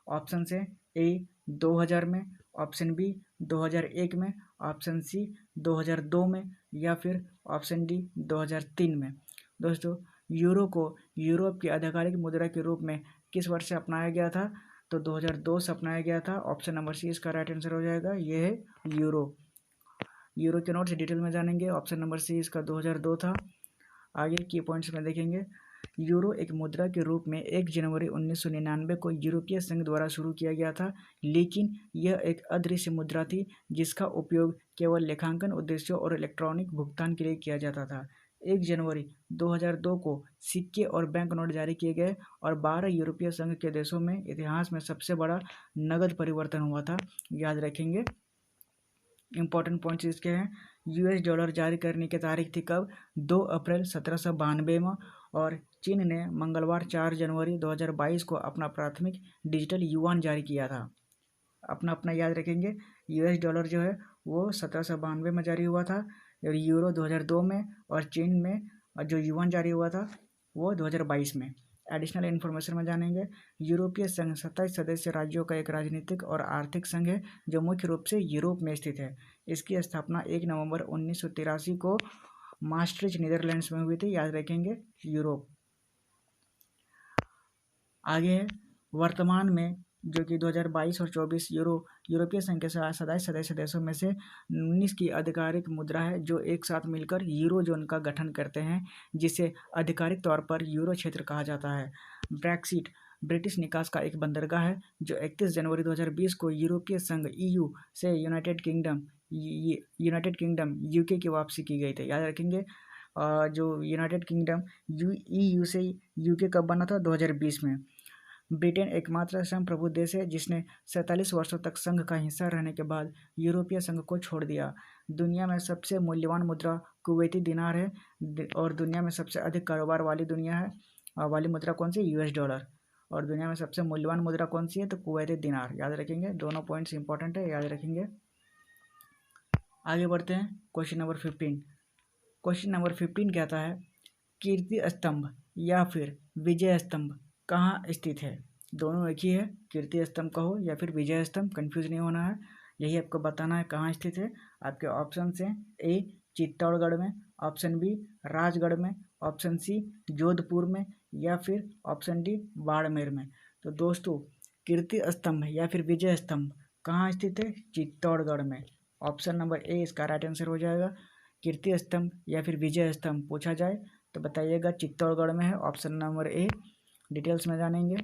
ऑप्शन से ए 2000 में, ऑप्शन बी 2001 में, ऑप्शन सी 2002 में, या फिर ऑप्शन डी 2003 में। दोस्तों यूरो को यूरोप की आधिकारिक मुद्रा के रूप में किस वर्ष से अपनाया गया था? तो 2002 से अपनाया गया था। ऑप्शन नंबर सी इसका राइट आंसर हो जाएगा। ये है यूरो के नोट से डिटेल में जानेंगे। ऑप्शन नंबर सी इसका 2002 था। आगे की पॉइंट्स में देखेंगे। यूरो एक मुद्रा के रूप में 1 जनवरी 1999 को यूरोपीय संघ द्वारा शुरू किया गया था, लेकिन यह एक अदृश्य मुद्रा थी जिसका उपयोग केवल लेखांकन उद्देश्यों और इलेक्ट्रॉनिक भुगतान के लिए किया जाता था। 1 जनवरी 2002 को सिक्के और बैंक नोट जारी किए गए और 12 यूरोपीय संघ के देशों में इतिहास में सबसे बड़ा नगद परिवर्तन हुआ था। याद रखेंगे। इंपॉर्टेंट पॉइंट्स इसके हैं। यूएस डॉलर जारी करने की तारीख थी कब? 2 अप्रैल 1792 में। और चीन ने मंगलवार 4 जनवरी 2022 को अपना प्राथमिक डिजिटल युआन जारी किया था। अपना याद रखेंगे। यूएस डॉलर जो है वो 1792 में जारी हुआ था, और यूरो 2002 में, और चीन में जो युआन जारी हुआ था वो 2022 में। एडिशनल इन्फॉर्मेशन में जानेंगे। यूरोपीय संघ 27 सदस्य राज्यों का एक राजनीतिक और आर्थिक संघ है जो मुख्य रूप से यूरोप में स्थित है। इसकी स्थापना 1 नवंबर 1983 को maastricht नीदरलैंड्स में हुई थी। याद रखेंगे यूरोप। आगे है वर्तमान में जो कि 2022 और 24 यूरोपीय संघ के 27 सदस्य देशों में से 19 की आधिकारिक मुद्रा है जो एक साथ मिलकर यूरो जोन का गठन करते हैं, जिसे आधिकारिक तौर पर यूरो क्षेत्र कहा जाता है। ब्रेक्सिट ब्रिटिश निकास का एक बंदरगाह है जो 31 जनवरी 2020 को यूरोपीय संघ EU से यूनाइटेड किंगडम UK की वापसी की गई थी। याद रखेंगे जो यूनाइटेड किंगडम EU से UK कब बना था? 2020 में। ब्रिटेन एकमात्र संप्रभु देश है जिसने 47 वर्षों तक संघ का हिस्सा रहने के बाद यूरोपीय संघ को छोड़ दिया। दुनिया में सबसे मूल्यवान मुद्रा कुवैती दिनार है और दुनिया में सबसे अधिक कारोबार वाली मुद्रा कौन सी? US dollar. और दुनिया में सबसे मूल्यवान मुद्रा कौन सी है? तो कुवैती दिनार। याद रखेंगे, दोनों पॉइंट्स इंपॉर्टेंट है, याद रखेंगे। आगे बढ़ते हैं क्वेश्चन नंबर 15। क्वेश्चन नंबर 15 कहता है कीर्ति स्तंभ या फिर विजय स्तंभ कहाँ स्थित है? दोनों एक ही है, कीर्ति स्तंभ कहो या फिर विजय स्तंभ, कंफ्यूज नहीं होना है। यही आपको बताना है कहाँ स्थित है। आपके ऑप्शन हैं A चित्तौड़गढ़ में, ऑप्शन B राजगढ़ में, ऑप्शन C जोधपुर में या फिर ऑप्शन D बाड़मेर में। तो दोस्तों कीर्ति स्तंभ या फिर विजय स्तंभ कहाँ स्थित है? चित्तौड़गढ़ में। ऑप्शन नंबर A इसका राइट आंसर हो जाएगा। कीर्ति स्तंभ या फिर विजय स्तंभ पूछा जाए तो बताइएगा चित्तौड़गढ़ में है, ऑप्शन नंबर A। डिटेल्स में जानेंगे।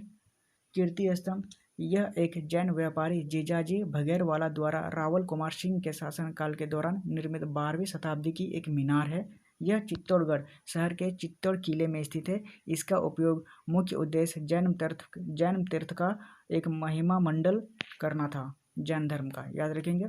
कीर्ति स्तंभ यह एक जैन व्यापारी जीजाजी भगेरवाला द्वारा रावल कुमार सिंह के शासनकाल के दौरान निर्मित 12वीं शताब्दी की एक मीनार है। यह चित्तौड़गढ़ शहर के चित्तौड़ किले में स्थित है। इसका उपयोग मुख्य उद्देश्य जैन तीर्थ का एक महिमा मंडल करना था, जैन धर्म का। याद रखेंगे।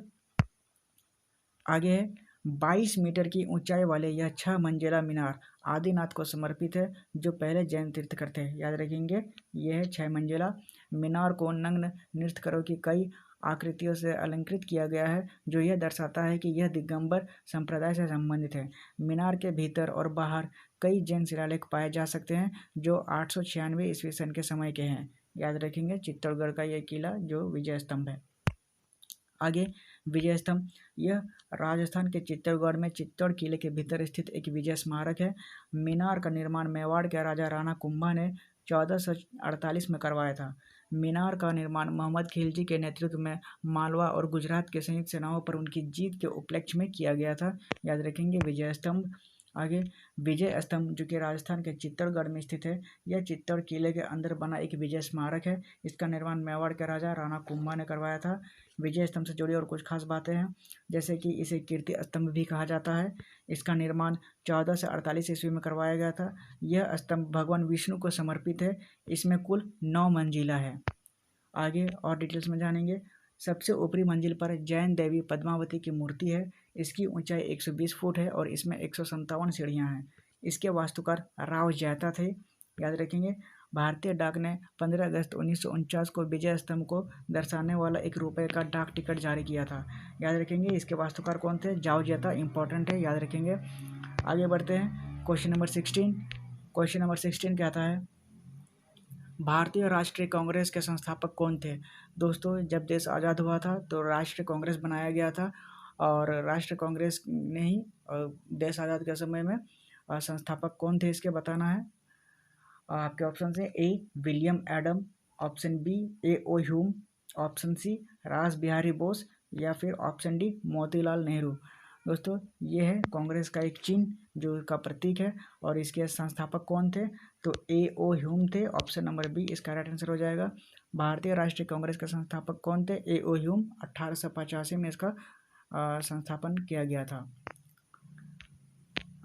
आगे है 22 मीटर की ऊंचाई वाले यह 6 मंजिला मीनार आदिनाथ को समर्पित है जो पहले जैन तीर्थकर थे। याद रखेंगे, यह है 6 मंजिला। मीनार को नग्न नृत्यकरों की कई आकृतियों से अलंकृत किया गया है जो यह दर्शाता है कि यह दिगंबर संप्रदाय से संबंधित है। मीनार के भीतर और बाहर कई जैन शिलालेख पाए जा सकते हैं जो 896 ईस्वी सन के समय के हैं। याद रखेंगे, चित्तौड़गढ़ का यह किला जो विजय स्तंभ है। आगे विजय स्तंभ यह राजस्थान के चित्तौड़गढ़ में चित्तौड़ किले के भीतर स्थित एक विजय स्मारक है। मीनार का निर्माण मेवाड़ के राजा राणा कुंभा ने 1448 में करवाया था। मीनार का निर्माण मोहम्मद खिलजी के नेतृत्व में मालवा और गुजरात के संयुक्त सेनाओं पर उनकी जीत के उपलक्ष्य में किया गया था। याद रखेंगे विजय स्तंभ। आगे विजय स्तंभ जो कि राजस्थान के चित्तौड़गढ़ में स्थित है। यह चित्तौड़ किले के अंदर बना एक विजय स्मारक है। इसका निर्माण मेवाड़ के राजा राणा कुंभा ने करवाया था। विजय स्तंभ से जुड़ी और कुछ खास बातें हैं, जैसे कि इसे कीर्ति स्तंभ भी कहा जाता है। इसका निर्माण 14 से 48 ईस्वी में करवाया गया था। यह स्तंभ भगवान विष्णु को समर्पित है। इसमें कुल 9 मंजिला है। आगे और डिटेल्स में जानेंगे। सबसे ऊपरी मंजिल पर जैन देवी पद्मावती की मूर्ति है। इसकी ऊंचाई 120 फुट है और इसमें 157 सीढ़ियाँ हैं। इसके वास्तुकार राव जैता थे। याद रखेंगे, भारतीय डाक ने 15 अगस्त 1949 को विजय स्तंभ को दर्शाने वाला ₹1 का डाक टिकट जारी किया था। याद रखेंगे, इसके वास्तुकार कौन थे? जाव जैता। इंपॉर्टेंट है, याद रखेंगे। आगे बढ़ते हैं क्वेश्चन नंबर 16। क्वेश्चन नंबर 16 क्या आता है? भारतीय राष्ट्रीय कांग्रेस के संस्थापक कौन थे? दोस्तों जब देश आज़ाद हुआ था तो राष्ट्रीय कांग्रेस बनाया गया था और राष्ट्रीय कांग्रेस ने ही देश आज़ाद के समय में संस्थापक कौन थे इसके बताना है। आपके ऑप्शन है A William Adam, option B A.O. Hume, option C रास बिहारी बोस या फिर ऑप्शन D मोतीलाल नेहरू। दोस्तों ये है कांग्रेस का एक चिन्ह जो का प्रतीक है और इसके संस्थापक कौन थे? तो A.O. ह्यूम थे। ऑप्शन नंबर B इसका राइट आंसर हो जाएगा। भारतीय राष्ट्रीय कांग्रेस के संस्थापक कौन थे? A.O. ह्यूम। 1885 में इसका संस्थापन किया गया था।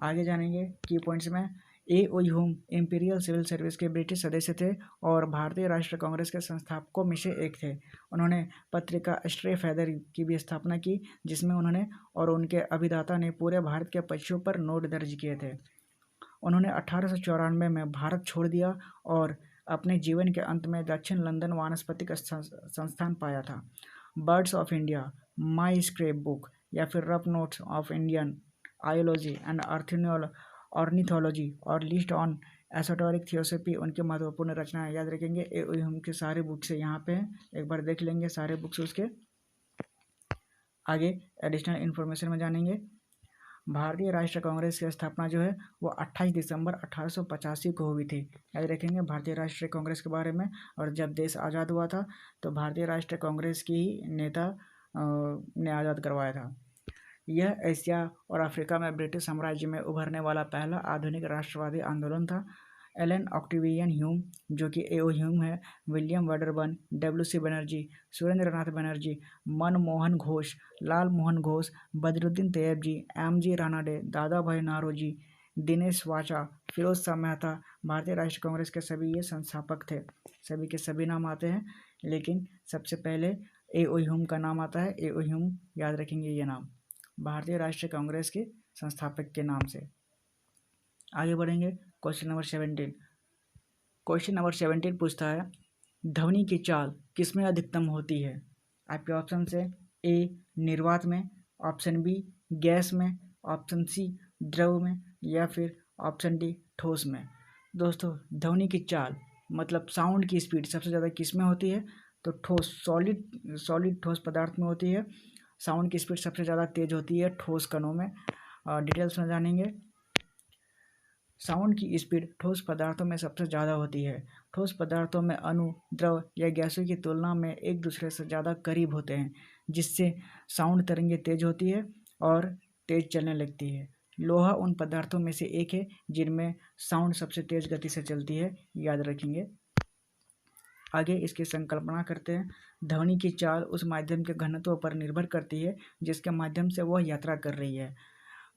आगे जानेंगे की पॉइंट्स में। A.O. Hume imperial civil service के ब्रिटिश सदस्य थे और भारतीय राष्ट्रीय कांग्रेस के संस्थापकों में से एक थे। उन्होंने पत्रिका स्ट्रे फेदर की भी स्थापना की जिसमें उन्होंने और उनके अभिदाता ने पूरे भारत के पक्षों पर नोट दर्ज किए थे। उन्होंने 1894 में भारत छोड़ दिया और अपने जीवन के अंत में दक्षिण लंदन वानस्पतिक संस्थान पाया था। Birds of India, my scrap book या फिर rough notes of Indian oology and ornithology और लिस्ट ऑन एसोटोरिक थियोसॉफी उनके महत्वपूर्ण रचनाएं। याद रखेंगे, उनके सारे बुक्स यहाँ पे हैं, एक बार देख लेंगे सारे बुक्स उसके। आगे एडिशनल इन्फॉर्मेशन में जानेंगे। भारतीय राष्ट्रीय कांग्रेस की स्थापना जो है वो 28 दिसंबर 1885 को हुई थी। याद रखेंगे भारतीय राष्ट्रीय कांग्रेस के बारे में। और जब देश आज़ाद हुआ था तो भारतीय राष्ट्रीय कांग्रेस की ही नेता ने आज़ाद करवाया था। यह एशिया और अफ्रीका में ब्रिटिश साम्राज्य में उभरने वाला पहला आधुनिक राष्ट्रवादी आंदोलन था। एलन ऑक्टेवियन ह्यूम जो कि एओ ह्यूम है, विलियम वेडरबर्न, डब्ल्यू.सी. बनर्जी, सुरेंद्र नाथ बनर्जी, मनमोहन घोष, लाल मोहन घोष, बदरुद्दीन तैयबजी, एम.जी. रानाडे, दादा भाई नौरोजी, दिनेश वाचा, फिरोज शाह मेहता, भारतीय राष्ट्रीय कांग्रेस के सभी ये संस्थापक थे। सभी के सभी नाम आते हैं, लेकिन सबसे पहले एओ ह्यूम का नाम आता है। एओ ह्यूम याद रखेंगे ये नाम, भारतीय राष्ट्रीय कांग्रेस के संस्थापक के नाम से। आगे बढ़ेंगे। Question number 17। क्वेश्चन नंबर 17 पूछता है ध्वनि की चाल किसमें अधिकतम होती है? आपके ऑप्शन है ए निर्वात में, ऑप्शन बी गैस में, ऑप्शन सी द्रव में, या फिर ऑप्शन डी ठोस में। दोस्तों, ध्वनि की चाल मतलब साउंड की स्पीड सबसे ज़्यादा किस में होती है? तो ठोस सॉलिड ठोस पदार्थ में होती है। साउंड की स्पीड सबसे ज़्यादा तेज होती है ठोस कणों में। डिटेल्स में जानेंगे। साउंड की स्पीड ठोस पदार्थों में सबसे ज़्यादा होती है। ठोस पदार्थों में अणु, द्रव या गैसों की तुलना में एक दूसरे से ज़्यादा करीब होते हैं, जिससे साउंड तरंगें तेज होती है और तेज चलने लगती है। लोहा उन पदार्थों में से एक है जिनमें साउंड सबसे तेज गति से चलती है, याद रखेंगे। आगे इसकी संकल्पना करते हैं। ध्वनि की चाल उस माध्यम के घनत्व पर निर्भर करती है जिसके माध्यम से वह यात्रा कर रही है।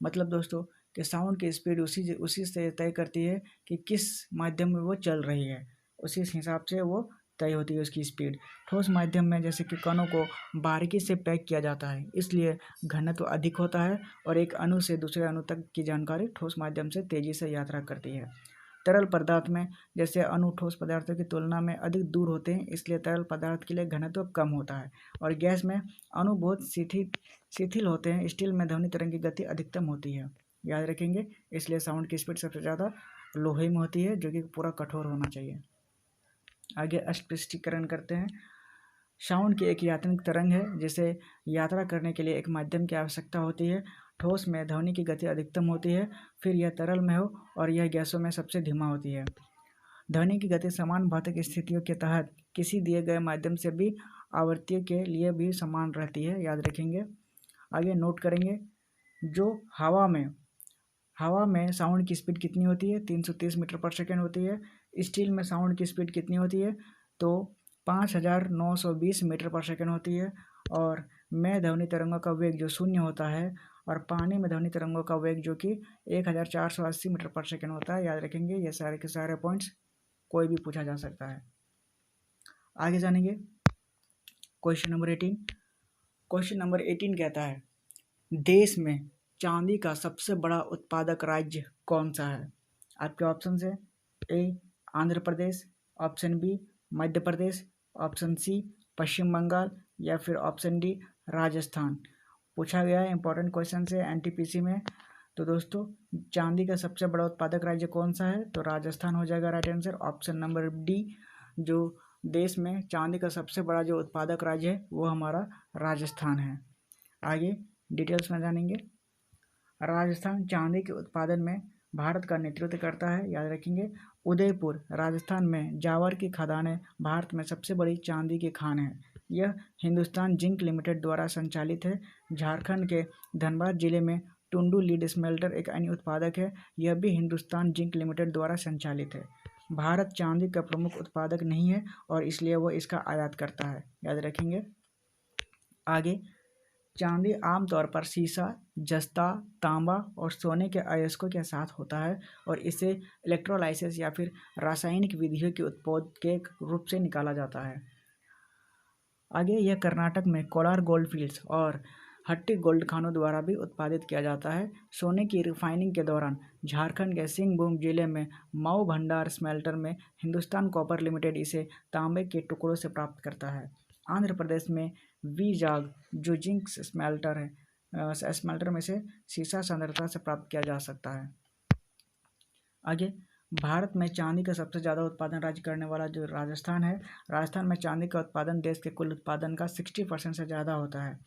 मतलब दोस्तों कि साउंड की स्पीड उसी से तय करती है कि किस माध्यम में वो चल रही है, उसी हिसाब से वो तय होती है उसकी स्पीड। ठोस माध्यम में जैसे कि कणों को बारीकी से पैक किया जाता है, इसलिए घनत्व अधिक होता है और एक अणु से दूसरे अणु तक की जानकारी ठोस माध्यम से तेजी से यात्रा करती है। तरल पदार्थ में जैसे अणु ठोस पदार्थों की तुलना में अधिक दूर होते हैं, इसलिए तरल पदार्थ के लिए घनत्व कम होता है। और गैस में अणु बहुत शिथिल होते हैं, स्टील में ध्वनि तरंग की गति अधिकतम होती है, याद रखेंगे। इसलिए साउंड की स्पीड सबसे ज़्यादा लोहे में होती है, जो कि पूरा कठोर होना चाहिए। आगे स्पष्टीकरण करते हैं। साउंड की एक यात्रिक तरंग है जिसे यात्रा करने के लिए एक माध्यम की आवश्यकता होती है। ठोस में ध्वनि की गति अधिकतम होती है, फिर यह तरल में हो और यह गैसों में सबसे धीमा होती है। ध्वनि की गति समान भौतिक स्थितियों के तहत किसी दिए गए माध्यम से भी आवृत्तियों के लिए भी समान रहती है, याद रखेंगे। आगे नोट करेंगे। जो हवा में साउंड की स्पीड कितनी होती है? 330 मीटर पर सेकेंड होती है। स्टील में साउंड की स्पीड कितनी होती है? तो 5920 मीटर पर सेकेंड होती है। और में ध्वनि तरंगों का वेग जो शून्य होता है, और पानी में ध्वनि तरंगों का वेग जो कि 1480 मीटर पर सेकेंड होता है, याद रखेंगे। ये सारे के सारे पॉइंट्स कोई भी पूछा जा सकता है। आगे जानेंगे। Question number 18। क्वेश्चन नंबर 18 कहता है देश में चांदी का सबसे बड़ा उत्पादक राज्य कौन सा है? आपके ऑप्शन है ए Andhra Pradesh, option B Madhya Pradesh, option C पश्चिम बंगाल, या फिर ऑप्शन डी राजस्थान। पूछा गया है, इंपॉर्टेंट क्वेश्चन है एनटीपीसी में। तो दोस्तों, चांदी का सबसे बड़ा उत्पादक राज्य कौन सा है? तो राजस्थान हो जाएगा right answer. Option number D, जो देश में चांदी का सबसे बड़ा जो उत्पादक राज्य है वो हमारा राजस्थान है। आगे डिटेल्स में जानेंगे। राजस्थान चांदी के उत्पादन में भारत का नेतृत्व करता है, याद रखेंगे। उदयपुर राजस्थान में जावर की खदानें भारत में सबसे बड़ी चांदी की खान है। यह हिंदुस्तान जिंक लिमिटेड द्वारा संचालित है। झारखंड के धनबाद जिले में टुंडू लीड स्मेल्टर एक अन्य उत्पादक है, यह भी हिंदुस्तान जिंक लिमिटेड द्वारा संचालित है। भारत चांदी का प्रमुख उत्पादक नहीं है और इसलिए वह इसका आयात करता है, याद रखेंगे। आगे, चांदी आमतौर पर सीसा, जस्ता, तांबा और सोने के अयस्कों के साथ होता है और इसे इलेक्ट्रोलाइसिस या फिर रासायनिक विधियों के उत्पाद के रूप से निकाला जाता है। आगे, यह कर्नाटक में कोलार गोल्ड फील्ड्स और हट्टी गोल्ड खानों द्वारा भी उत्पादित किया जाता है। सोने की रिफाइनिंग के दौरान झारखंड के सिंहभूम जिले में मऊ भंडार स्मेल्टर में हिंदुस्तान कॉपर लिमिटेड इसे तांबे के टुकड़ों से प्राप्त करता है। आंध्र प्रदेश में वीजाग जो जिंक स्मेल्टर है, स्मेल्टर में से सीसा सांद्रता से प्राप्त किया जा सकता है। आगे, भारत में चांदी का सबसे ज़्यादा उत्पादन राज्य करने वाला जो राजस्थान है। राजस्थान में चांदी का उत्पादन देश के कुल उत्पादन का 60% से ज़्यादा होता है।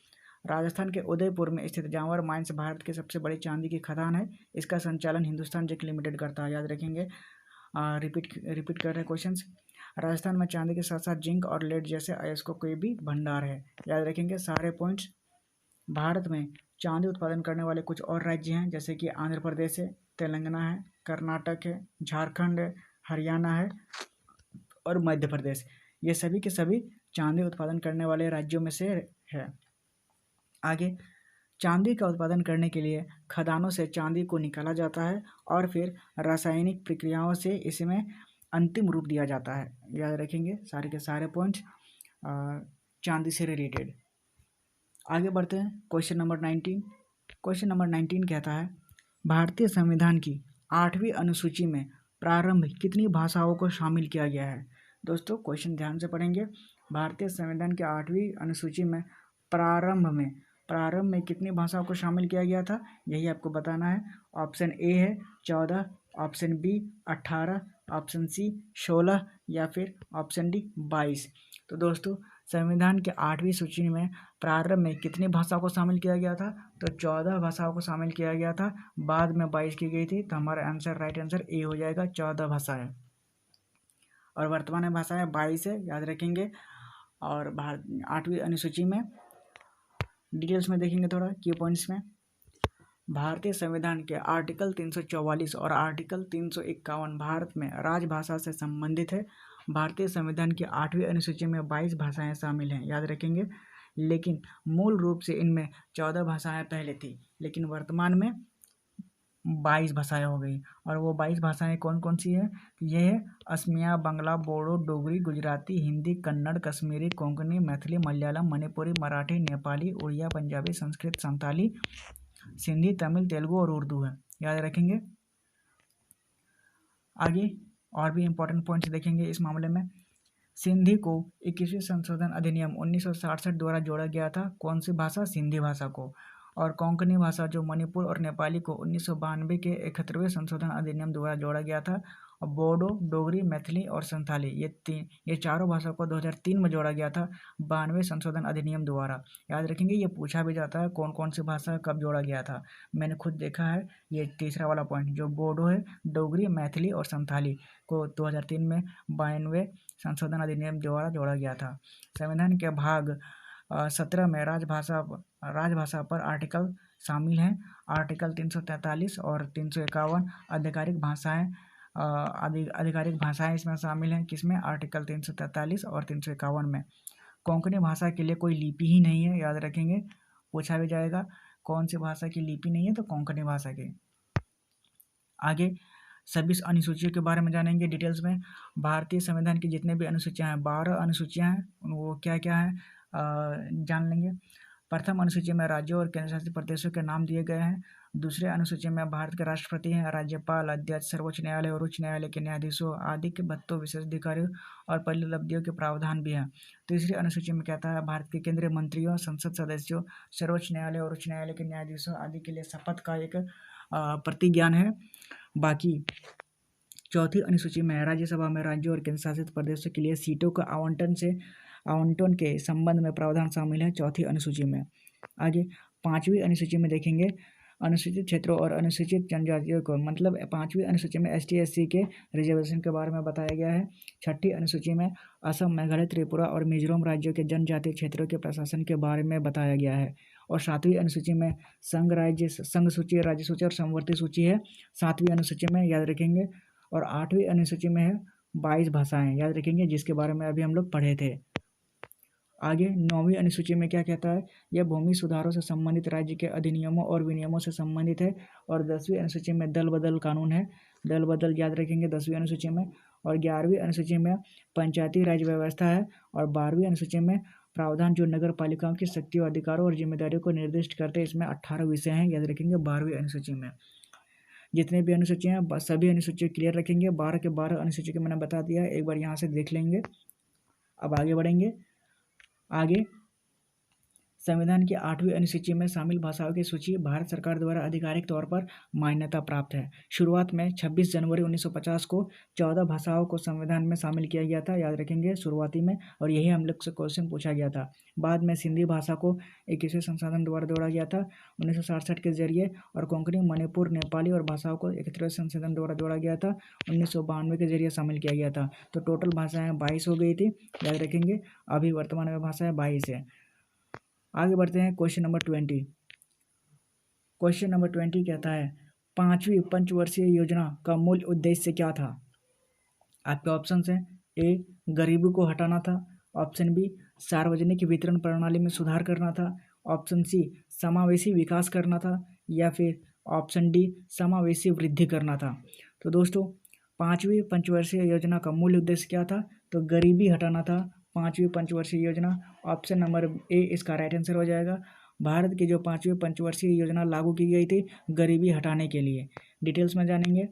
राजस्थान के उदयपुर में स्थित जावर माइंस भारत की सबसे बड़ी चांदी की खदान है। इसका संचालन हिंदुस्तान जिंक लिमिटेड करता है, याद रखेंगे। रिपीट कर रहे हैं क्वेश्चंस। राजस्थान में चांदी के साथ साथ जिंक और लेड जैसे अयस्कों के भी भंडार है, याद रखेंगे सारे पॉइंट्स। भारत में चांदी उत्पादन करने वाले कुछ और राज्य हैं, जैसे कि आंध्र प्रदेश है, तेलंगाना है, कर्नाटक है, झारखंड है, हरियाणा है और मध्य प्रदेश। ये सभी के सभी चांदी उत्पादन करने वाले राज्यों में से है। आगे, चांदी का उत्पादन करने के लिए खदानों से चांदी को निकाला जाता है और फिर रासायनिक प्रक्रियाओं से इसमें अंतिम रूप दिया जाता है। याद रखेंगे सारे के सारे पॉइंट्स चांदी से रिलेटेड। आगे बढ़ते हैं क्वेश्चन नंबर 19। क्वेश्चन नंबर 19 कहता है, भारतीय संविधान की 8वीं अनुसूची में प्रारंभ कितनी भाषाओं को शामिल किया गया है। दोस्तों क्वेश्चन ध्यान से पढ़ेंगे। भारतीय संविधान की 8वीं अनुसूची में प्रारंभ में कितनी भाषाओं को शामिल किया गया था, यही आपको बताना है। ऑप्शन ए है 14, ऑप्शन बी 18, ऑप्शन सी 16 या फिर ऑप्शन डी 22। तो दोस्तों संविधान के 8वीं सूची में प्रारंभ में कितनी भाषाओं को शामिल किया गया था, तो 14 भाषाओं को शामिल किया गया था, बाद में 22 की गई थी। तो हमारा आंसर राइट आंसर ए हो जाएगा, 14 भाषाएं। और वर्तमान में भाषाएं 22 है, याद रखेंगे। और 8वीं अनुसूची में डिटेल्स में देखेंगे थोड़ा की पॉइंट्स में। भारतीय संविधान के आर्टिकल 344 और आर्टिकल 351 भारत में राजभाषा से संबंधित है। भारतीय संविधान की 8वीं अनुसूची में 22 भाषाएं शामिल हैं, याद रखेंगे। लेकिन मूल रूप से इनमें 14 भाषाएं पहले थी, लेकिन वर्तमान में 22 भाषाएं हो गई। और वो 22 भाषाएं कौन कौन सी है, ये है असमिया, बांग्ला, बोडो, डोगरी, गुजराती, हिंदी, कन्नड़, कश्मीरी, कोंकणी, मैथिली, मलयालम, मणिपुरी, मराठी, नेपाली, उड़िया, पंजाबी, संस्कृत, संताली, सिंधी, तमिल, तेलुगु और उर्दू है, याद रखेंगे। आगे और भी इंपॉर्टेंट पॉइंट्स देखेंगे इस मामले में। सिंधी को 21वीं संशोधन अधिनियम 1967 द्वारा जोड़ा गया था। कौन सी भाषा, सिंधी भाषा को। और कोंकणी भाषा जो मणिपुर और नेपाली को 1992 के 71वें संशोधन अधिनियम द्वारा जोड़ा गया था। और बोडो, डोगरी, मैथिली और संथाली ये चारों भाषा को 2003 में जोड़ा गया था 92वें संशोधन अधिनियम द्वारा। याद रखेंगे, ये पूछा भी जाता है कौन कौन सी भाषा कब जोड़ा गया था। मैंने खुद देखा है, ये तीसरा वाला पॉइंट जो बोडो है, डोगरी, मैथिली और संथाली को 2003 में 92वें संशोधन अधिनियम द्वारा जोड़ा गया था। संविधान के भाग 17 में राजभाषा पर आर्टिकल शामिल हैं। आर्टिकल 343 और 351 आधिकारिक भाषाएं इसमें शामिल हैं। किसमें, आर्टिकल 343 और 351 में। कोंकणी भाषा के लिए कोई लिपि ही नहीं है, याद रखेंगे, पूछा भी जाएगा कौन सी भाषा की लिपि नहीं है, तो कोंकणी भाषा की। आगे सभी अनुसूचियों के बारे में जानेंगे डिटेल्स में। भारतीय संविधान की जितने भी अनुसूचियां हैं, 12 अनुसूचियां हैं, वो क्या क्या है जान लेंगे। प्रथम अनुसूची में राज्यों और केंद्र शासित प्रदेशों के नाम दिए गए हैं। दूसरे अनुसूची में भारत के राष्ट्रपति हैं, राज्यपाल, अध्यक्ष, सर्वोच्च न्यायालय और उच्च न्यायालय के न्यायाधीशों आदि के भत्तों, विशेषाधिकारियों और परिलब्धियों के प्रावधान भी हैं। तीसरी अनुसूची में कहता है भारत के केंद्रीय मंत्रियों, संसद सदस्यों, सर्वोच्च न्यायालय और उच्च न्यायालय के न्यायाधीशों आदि के लिए शपथ का एक प्रतिज्ञान है। बाकी चौथी अनुसूची में राज्यसभा में राज्यों और केंद्र शासित प्रदेशों के लिए सीटों का आवंटन के संबंध में प्रावधान शामिल है चौथी अनुसूची में। आगे 5वीं अनुसूची में देखेंगे अनुसूचित क्षेत्रों और अनुसूचित जनजातियों को, मतलब 5वीं अनुसूची में ST SC के रिजर्वेशन के बारे में बताया गया है। 6ठी अनुसूची में असम, मेघालय, त्रिपुरा और मिजोरम राज्यों के जनजातीय क्षेत्रों के प्रशासन के बारे में बताया गया है। और 7वीं अनुसूची में संघ सूची, राज्य सूची और समवर्ती सूची है 7वीं अनुसूची में, याद रखेंगे। और 8वीं अनुसूची में है 22 भाषाएं, याद रखेंगे, जिसके बारे में अभी हम लोग पढ़े थे। आगे 9वीं अनुसूची में क्या कहता है, यह भूमि सुधारों से संबंधित राज्य के अधिनियमों और विनियमों से संबंधित है। और 10वीं अनुसूची में दल बदल कानून है, दल बदल याद रखेंगे 10वीं अनुसूची में। और 11वीं अनुसूची में पंचायती राज व्यवस्था है। और 12वीं अनुसूची में प्रावधान जो नगर पालिकाओं की शक्तियों, अधिकारों और जिम्मेदारियों को निर्दिष्ट करते हैं। इसमें 18 विषय हैं, याद रखेंगे 12वीं अनुसूची में। जितने भी अनुसूचियाँ हैं सभी अनुसूची क्लियर रखेंगे। 12 के 12 अनुसूची के मैंने बता दिया है, एक बार यहाँ से देख लेंगे। अब आगे बढ़ेंगे। आगे संविधान की 8वीं अनुसूची में शामिल भाषाओं की सूची भारत सरकार द्वारा आधिकारिक तौर पर मान्यता प्राप्त है। शुरुआत में 26 जनवरी 1950 को 14 भाषाओं को संविधान में शामिल किया गया था, याद रखेंगे शुरुआती में। और यही हम लोग से क्वेश्चन पूछा गया था। बाद में सिंधी भाषा को 21वें संशोधन द्वारा जोड़ा गया था 1967 के जरिए। और कोंकणी, मणिपुर, नेपाली और भाषाओं को 71वें संशोधन द्वारा जोड़ा गया था 1992 के जरिए शामिल किया गया था। तो टोटल भाषाएं 22 हो गई थी, याद रखेंगे। अभी वर्तमान में भाषाएं 22 है। आगे बढ़ते हैं क्वेश्चन नंबर 20। क्वेश्चन नंबर 20 कहता है 5वीं पंचवर्षीय योजना का मूल उद्देश्य क्या था। आपके ऑप्शन हैं ए गरीबी को हटाना था, ऑप्शन बी सार्वजनिक वितरण प्रणाली में सुधार करना था, ऑप्शन सी समावेशी विकास करना था, या फिर ऑप्शन डी समावेशी वृद्धि करना था। तो दोस्तों 5वीं पंचवर्षीय योजना का मूल उद्देश्य क्या था? तो गरीबी हटाना था 5वीं पंचवर्षीय योजना। ऑप्शन नंबर ए इसका राइट आंसर हो जाएगा। भारत की जो 5वीं पंचवर्षीय योजना लागू की गई थी गरीबी हटाने के लिए। डिटेल्स में जानेंगे।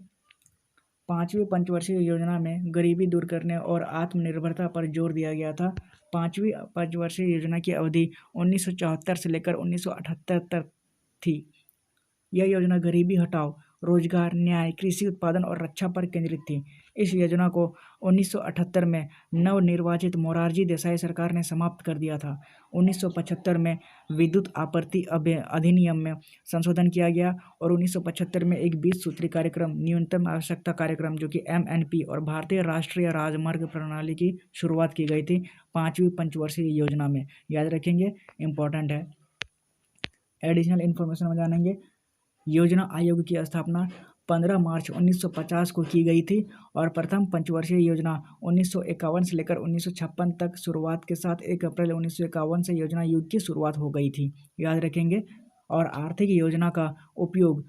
5वीं पंचवर्षीय योजना में गरीबी दूर करने और आत्मनिर्भरता पर जोर दिया गया था। 5वीं पंचवर्षीय योजना की अवधि 1974 से लेकर 1978 तक थी। यह योजना गरीबी हटाओ, रोजगार, न्याय, कृषि उत्पादन और रक्षा पर केंद्रित थी। इस योजना को 1978 में नवनिर्वाचित मोरारजी देसाई सरकार ने समाप्त कर दिया था। 1975 में विद्युत आपूर्ति अधिनियम में संशोधन किया गया और 1975 में एक 20 सूत्री कार्यक्रम, न्यूनतम आवश्यकता कार्यक्रम जो कि MNP और भारतीय राष्ट्रीय राजमार्ग प्रणाली की शुरुआत की गई थी 5वीं पंचवर्षीय योजना में। याद रखेंगे, इंपॉर्टेंट है। एडिशनल इन्फॉर्मेशन में जानेंगे। योजना आयोग की स्थापना 15 मार्च 1950 को की गई थी और प्रथम पंचवर्षीय योजना 1951 से लेकर 1956 तक शुरुआत के साथ 1 अप्रैल 1951 से योजना युग की शुरुआत हो गई थी। याद रखेंगे। और आर्थिक योजना का उपयोग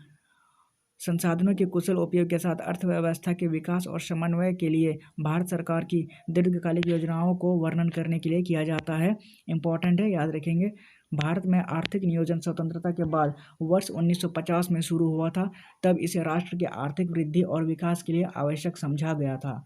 संसाधनों के कुशल उपयोग के साथ अर्थव्यवस्था के विकास और समन्वय के लिए भारत सरकार की दीर्घकालिक योजनाओं को वर्णन करने के लिए किया जाता है। इंपॉर्टेंट है, याद रखेंगे। भारत में आर्थिक नियोजन स्वतंत्रता के बाद वर्ष 1950 में शुरू हुआ था। तब इसे राष्ट्र की आर्थिक वृद्धि और विकास के लिए आवश्यक समझा गया था।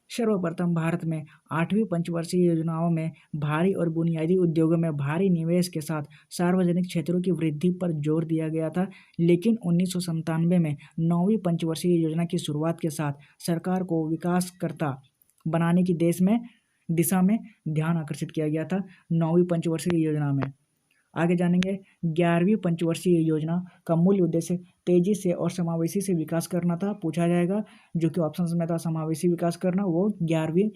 सर्वप्रथम भारत में 8वीं पंचवर्षीय योजनाओं में भारी और बुनियादी उद्योगों में भारी निवेश के साथ सार्वजनिक क्षेत्रों की वृद्धि पर जोर दिया गया था। लेकिन 1997 में 9वीं पंचवर्षीय योजना की शुरुआत के साथ सरकार को विकासकर्ता बनाने की दिशा में ध्यान आकर्षित किया गया था 9वीं पंचवर्षीय योजना में। आगे जानेंगे। 11वीं पंचवर्षीय योजना का मूल उद्देश्य तेजी से और समावेशी से विकास करना था। पूछा जाएगा, जो कि ऑप्शंस में था समावेशी विकास करना, वो 11वीं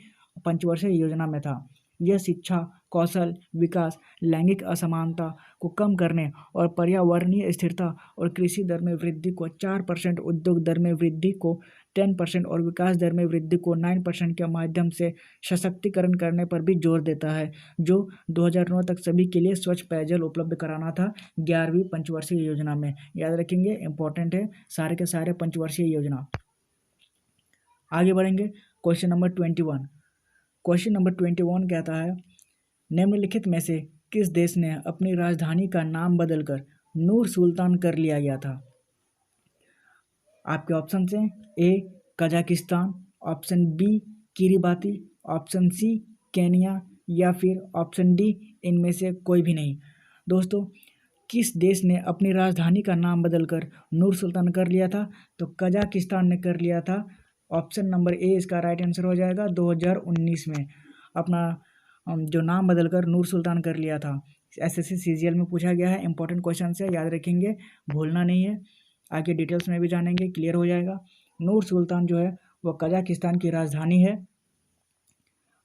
पंचवर्षीय योजना में था। यह शिक्षा, कौशल विकास, लैंगिक असमानता को कम करने और पर्यावरणीय स्थिरता और कृषि दर में वृद्धि को 4%, उद्योग दर में वृद्धि को 10% और विकास दर में वृद्धि को 9% के माध्यम से सशक्तिकरण करने पर भी जोर देता है, जो 2009 तक सभी के लिए स्वच्छ पेयजल उपलब्ध कराना था 11वीं पंचवर्षीय योजना में। याद रखेंगे, इंपॉर्टेंट है सारे के सारे पंचवर्षीय योजना। आगे बढ़ेंगे। Question number 21। क्वेश्चन नंबर 21 कहता है, निम्नलिखित में से किस देश ने अपनी राजधानी का नाम बदलकर नूर सुल्तान कर लिया गया था? आपके ऑप्शन हैं A Kazakhstan, option B Kiribati, option C Kenya, या फिर ऑप्शन डी इनमें से कोई भी नहीं। दोस्तों, किस देश ने अपनी राजधानी का नाम बदलकर नूर सुल्तान कर लिया था? तो कजाकिस्तान ने कर लिया था। ऑप्शन नंबर ए इसका राइट आंसर हो जाएगा। 2019 में अपना जो नाम बदलकर नूर सुल्तान कर लिया था। SSC CGL में पूछा गया है, इंपॉर्टेंट क्वेश्चन है, याद रखेंगे, भूलना नहीं है। आगे डिटेल्स में भी जानेंगे, क्लियर हो जाएगा। नूर सुल्तान जो है वो कजाकिस्तान की राजधानी है।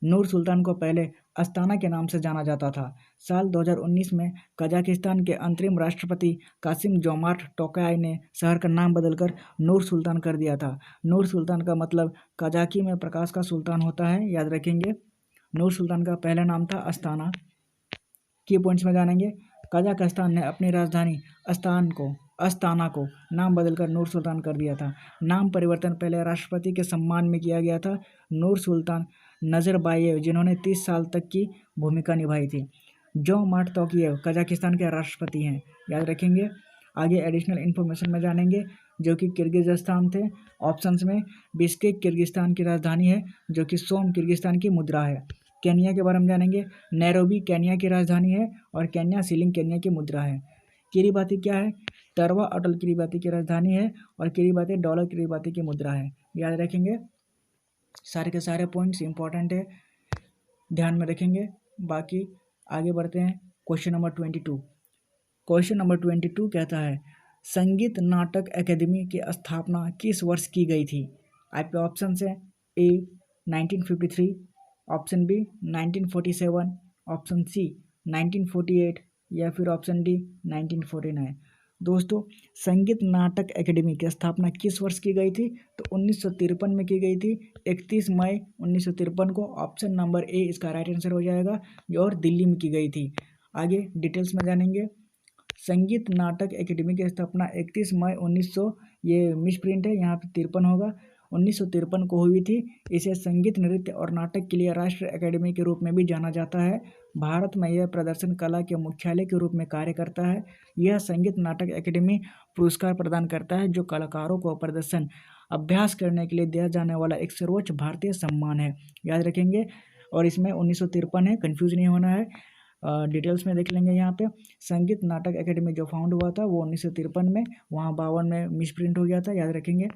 नूर सुल्तान को पहले अस्ताना के नाम से जाना जाता था। साल 2019 में कजाकिस्तान के अंतरिम राष्ट्रपति कासिम जोमार्ट टोकाय ने शहर का नाम बदलकर नूर सुल्तान कर दिया था। नूर सुल्तान का मतलब कजाकी में प्रकाश का सुल्तान होता है, याद रखेंगे। नूर सुल्तान का पहला नाम था अस्ताना। की पॉइंट्स में जानेंगे। कजाकिस्तान ने अपनी राजधानी अस्ताना को नाम बदलकर नूर सुल्तान कर दिया था। नाम परिवर्तन पहले राष्ट्रपति के सम्मान में किया गया था। नूर सुल्तान नजरबायेव, जिन्होंने 30 साल तक की भूमिका निभाई थी। जोमार्ट टोकायेव कजाकिस्तान के राष्ट्रपति हैं, याद रखेंगे। आगे एडिशनल इन्फॉर्मेशन में जानेंगे, जो कि किर्गिज़स्तान थे। ऑप्शंस में बिश्केक किर्गिस्तान की राजधानी है, जो कि सोम किर्गिस्तान की मुद्रा है। केनिया के बारे में जानेंगे। नैरोबी केनिया की राजधानी है और केन्या शिलिंग केनिया की मुद्रा है। किरीबाती क्या है? टरवा अटल किरीबाती की राजधानी है और किरीबाती डॉलर किरीबाती की मुद्रा है, याद रखेंगे। सारे के सारे पॉइंट्स इंपॉर्टेंट है, ध्यान में रखेंगे। बाकी आगे बढ़ते हैं। Question number 22। क्वेश्चन नंबर 22 कहता है, संगीत नाटक अकादमी की स्थापना किस वर्ष की गई थी? आपके ऑप्शन है ए 1953, ऑप्शन बी 1947, ऑप्शन सी 1948, या फिर ऑप्शन डी 1949। दोस्तों, संगीत नाटक एकेडमी की स्थापना किस वर्ष की गई थी? तो 1953 में की गई थी, 31 मई 1953 को। ऑप्शन नंबर ए इसका राइट आंसर हो जाएगा, और दिल्ली में की गई थी। आगे डिटेल्स में जानेंगे। संगीत नाटक एकेडमी की स्थापना 31 मई 1900, ये मिस प्रिंट है, यहाँ पे 53 होगा, 1953 को हुई थी। इसे संगीत, नृत्य और नाटक के लिए राष्ट्रीय अकेडमी के रूप में भी जाना जाता है। भारत में यह प्रदर्शन कला के मुख्यालय के रूप में कार्य करता है। यह संगीत नाटक एकेडमी पुरस्कार प्रदान करता है, जो कलाकारों को प्रदर्शन अभ्यास करने के लिए दिया जाने वाला एक सर्वोच्च भारतीय सम्मान है। याद रखेंगे। और इसमें 1953 है, कंफ्यूज नहीं होना है। डिटेल्स में देख लेंगे। यहाँ पे संगीत नाटक एकेडमी जो फाउंड हुआ था वो 1953 में, वहाँ 52 में मिस प्रिंट हो गया था, याद रखेंगे।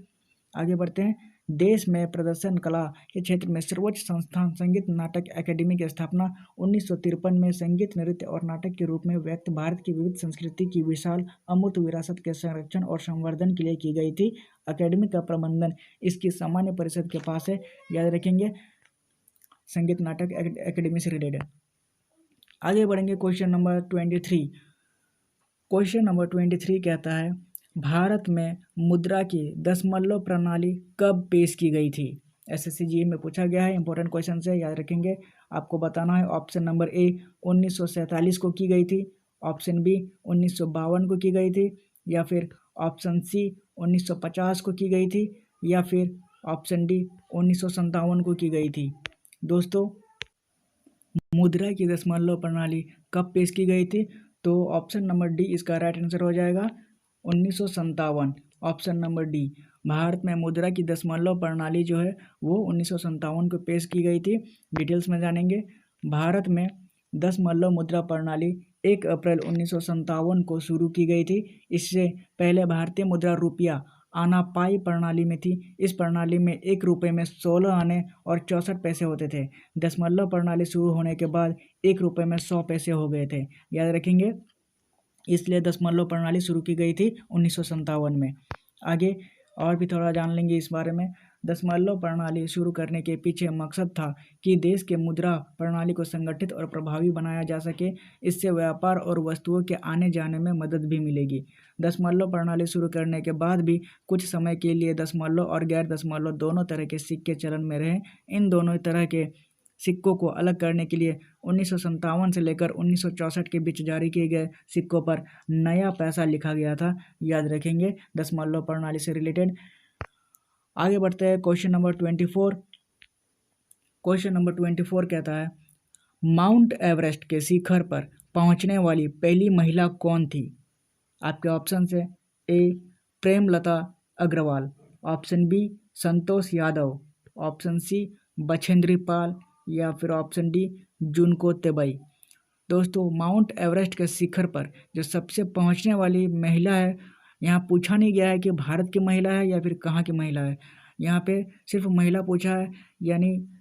आगे बढ़ते हैं। देश में प्रदर्शन कला के क्षेत्र में सर्वोच्च संस्थान संगीत नाटक एकेडमी की स्थापना 1953 में संगीत, नृत्य और नाटक के रूप में व्यक्त भारत की विविध संस्कृति की विशाल अमूर्त विरासत के संरक्षण और संवर्धन के लिए की गई थी। अकेडमी का प्रबंधन इसकी सामान्य परिषद के पास है, याद रखेंगे, संगीत नाटक एकेडमी से रिलेटेड। आगे बढ़ेंगे। Question number 23। क्वेश्चन नंबर 23 कहता है, भारत में मुद्रा की दशमलव प्रणाली कब पेश की गई थी? एसएससी जीए में पूछा गया है, इंपॉर्टेंट क्वेश्चन है, याद रखेंगे। आपको बताना है। ऑप्शन नंबर ए 1947 को की गई थी, ऑप्शन बी 1952 को की गई थी, या फिर ऑप्शन सी 1950 को की गई थी, या फिर ऑप्शन डी 1957 को की गई थी। दोस्तों, मुद्रा की दशमलव प्रणाली कब पेश की गई थी? तो ऑप्शन नंबर डी इसका राइट आंसर हो जाएगा, 1957। ऑप्शन नंबर डी, भारत में मुद्रा की दशमलव प्रणाली जो है वो 1957 को पेश की गई थी। डिटेल्स में जानेंगे। भारत में दशमलव मुद्रा प्रणाली 1 अप्रैल 1957 को शुरू की गई थी। इससे पहले भारतीय मुद्रा रुपया आना पाई प्रणाली में थी। इस प्रणाली में 1 रुपये में 16 आने और 64 पैसे होते थे। दशमलव प्रणाली शुरू होने के बाद 1 रुपये में 100 पैसे हो गए थे, याद रखेंगे। इसलिए दशमलव प्रणाली शुरू की गई थी 1957 में। आगे और भी थोड़ा जान लेंगे इस बारे में। दशमलव प्रणाली शुरू करने के पीछे मकसद था कि देश के मुद्रा प्रणाली को संगठित और प्रभावी बनाया जा सके। इससे व्यापार और वस्तुओं के आने जाने में मदद भी मिलेगी। दशमलव प्रणाली शुरू करने के बाद भी कुछ समय के लिए दशमलव और गैर दशमलव दोनों तरह के सिक्के चलन में रहे। इन दोनों तरह के सिक्कों को अलग करने के लिए 1957 से लेकर 1964 के बीच जारी किए गए सिक्कों पर नया पैसा लिखा गया था, याद रखेंगे, दशमलव प्रणाली से रिलेटेड। आगे बढ़ते हैं। Question number 24। क्वेश्चन नंबर 24 कहता है, माउंट एवरेस्ट के शिखर पर पहुंचने वाली पहली महिला कौन थी? आपके ऑप्शन है। ए Premlata Agarwal, option B Santosh Yadav, option C Bachendri Pal, या फिर ऑप्शन डी जुनको तेबई। दोस्तों, माउंट एवरेस्ट के शिखर पर जो सबसे पहुंचने वाली महिला है, यहाँ पूछा नहीं गया है कि भारत की महिला है या फिर कहाँ की महिला है। यहाँ पे सिर्फ महिला पूछा है, यानी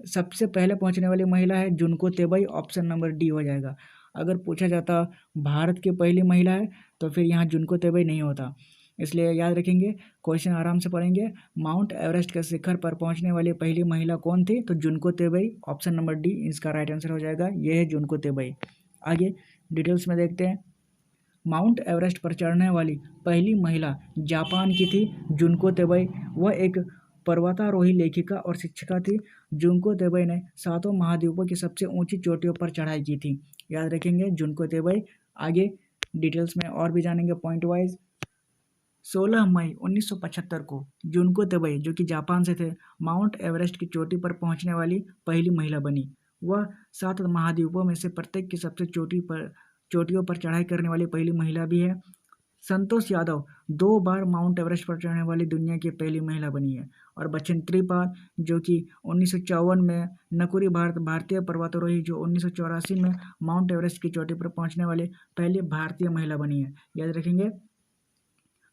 सबसे पहले पहुंचने वाली महिला है जुनको तेबई। ऑप्शन नंबर डी हो जाएगा। अगर पूछा जाता भारत की पहली महिला है तो फिर यहाँ जुनको तेबई नहीं होता, इसलिए याद रखेंगे। क्वेश्चन आराम से पढ़ेंगे। माउंट एवरेस्ट के शिखर पर पहुंचने वाली पहली महिला कौन थी? तो जुनको तेबई। ऑप्शन नंबर डी इसका राइट आंसर हो जाएगा, यह है जुनको तेबई। आगे डिटेल्स में देखते हैं। माउंट एवरेस्ट पर चढ़ने वाली पहली महिला जापान की थी, जुनको तेबई। वह एक पर्वतारोही, लेखिका और शिक्षिका थी। जुनको तेबई ने 7 महाद्वीपों की सबसे ऊंची चोटियों पर चढ़ाई की थी, याद रखेंगे, जुनको तेबई। आगे डिटेल्स में और भी जानेंगे पॉइंट वाइज। 16 मई 1975 को जुनको तेबई, जो कि जापान से थे, माउंट एवरेस्ट की चोटी पर पहुंचने वाली पहली महिला बनी। वह 7 महाद्वीपों में से प्रत्येक की सबसे चोटियों पर चढ़ाई करने वाली पहली महिला भी है। संतोष यादव 2 बार माउंट एवरेस्ट पर चढ़ने वाली दुनिया की पहली महिला बनी है। और बछेंद्री पाल, जो कि 1954 में, नकुरी भारतीय पर्वतारोही, जो 1984 में माउंट एवरेस्ट की चोटी पर पहुंचने वाली पहली भारतीय महिला बनी है, याद रखेंगे।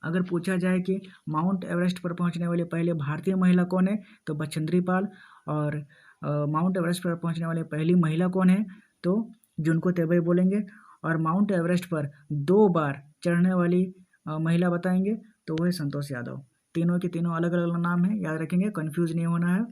अगर पूछा जाए कि माउंट एवरेस्ट पर पहुंचने वाली पहले भारतीय महिला कौन है, तो बछेंद्री पाल। और माउंट एवरेस्ट पर पहुंचने वाली पहली महिला कौन है, तो जुनको तेबई बोलेंगे। और माउंट एवरेस्ट पर 2 बार चढ़ने वाली महिला बताएंगे तो वह है संतोष यादव। तीनों के तीनों अलग अलग नाम है, याद रखेंगे, कंफ्यूज नहीं होना है।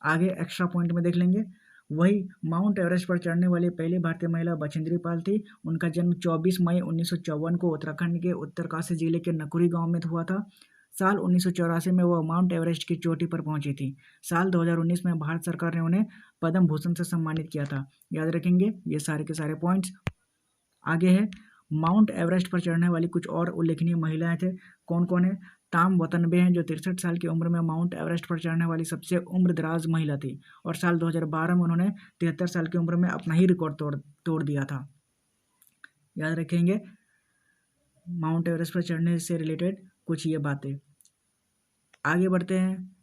आगे एक्स्ट्रा पॉइंट में देख लेंगे। वही माउंट एवरेस्ट पर चढ़ने वाली पहली भारतीय महिला बछेंद्री पाल थी। उनका जन्म 24 मई 1954 को उत्तराखंड के उत्तरकाशी जिले के नकुरी गांव में हुआ था। साल 1984 में वह माउंट एवरेस्ट की चोटी पर पहुंची थी। साल 2019 में भारत सरकार ने उन्हें पद्म भूषण से सम्मानित किया था। याद रखेंगे ये सारे के सारे पॉइंट्स। आगे है माउंट एवरेस्ट पर चढ़ने वाली कुछ और उल्लेखनीय महिलाएं थे। कौन कौन है? ताम वतनबे हैं, जो 63 साल की उम्र में माउंट एवरेस्ट पर चढ़ने वाली सबसे उम्रदराज महिला थी और साल 2012 में उन्होंने 73 साल की उम्र में अपना ही रिकॉर्ड तोड़ दिया था। याद रखेंगे माउंट एवरेस्ट पर चढ़ने से रिलेटेड कुछ ये बातें। आगे बढ़ते हैं।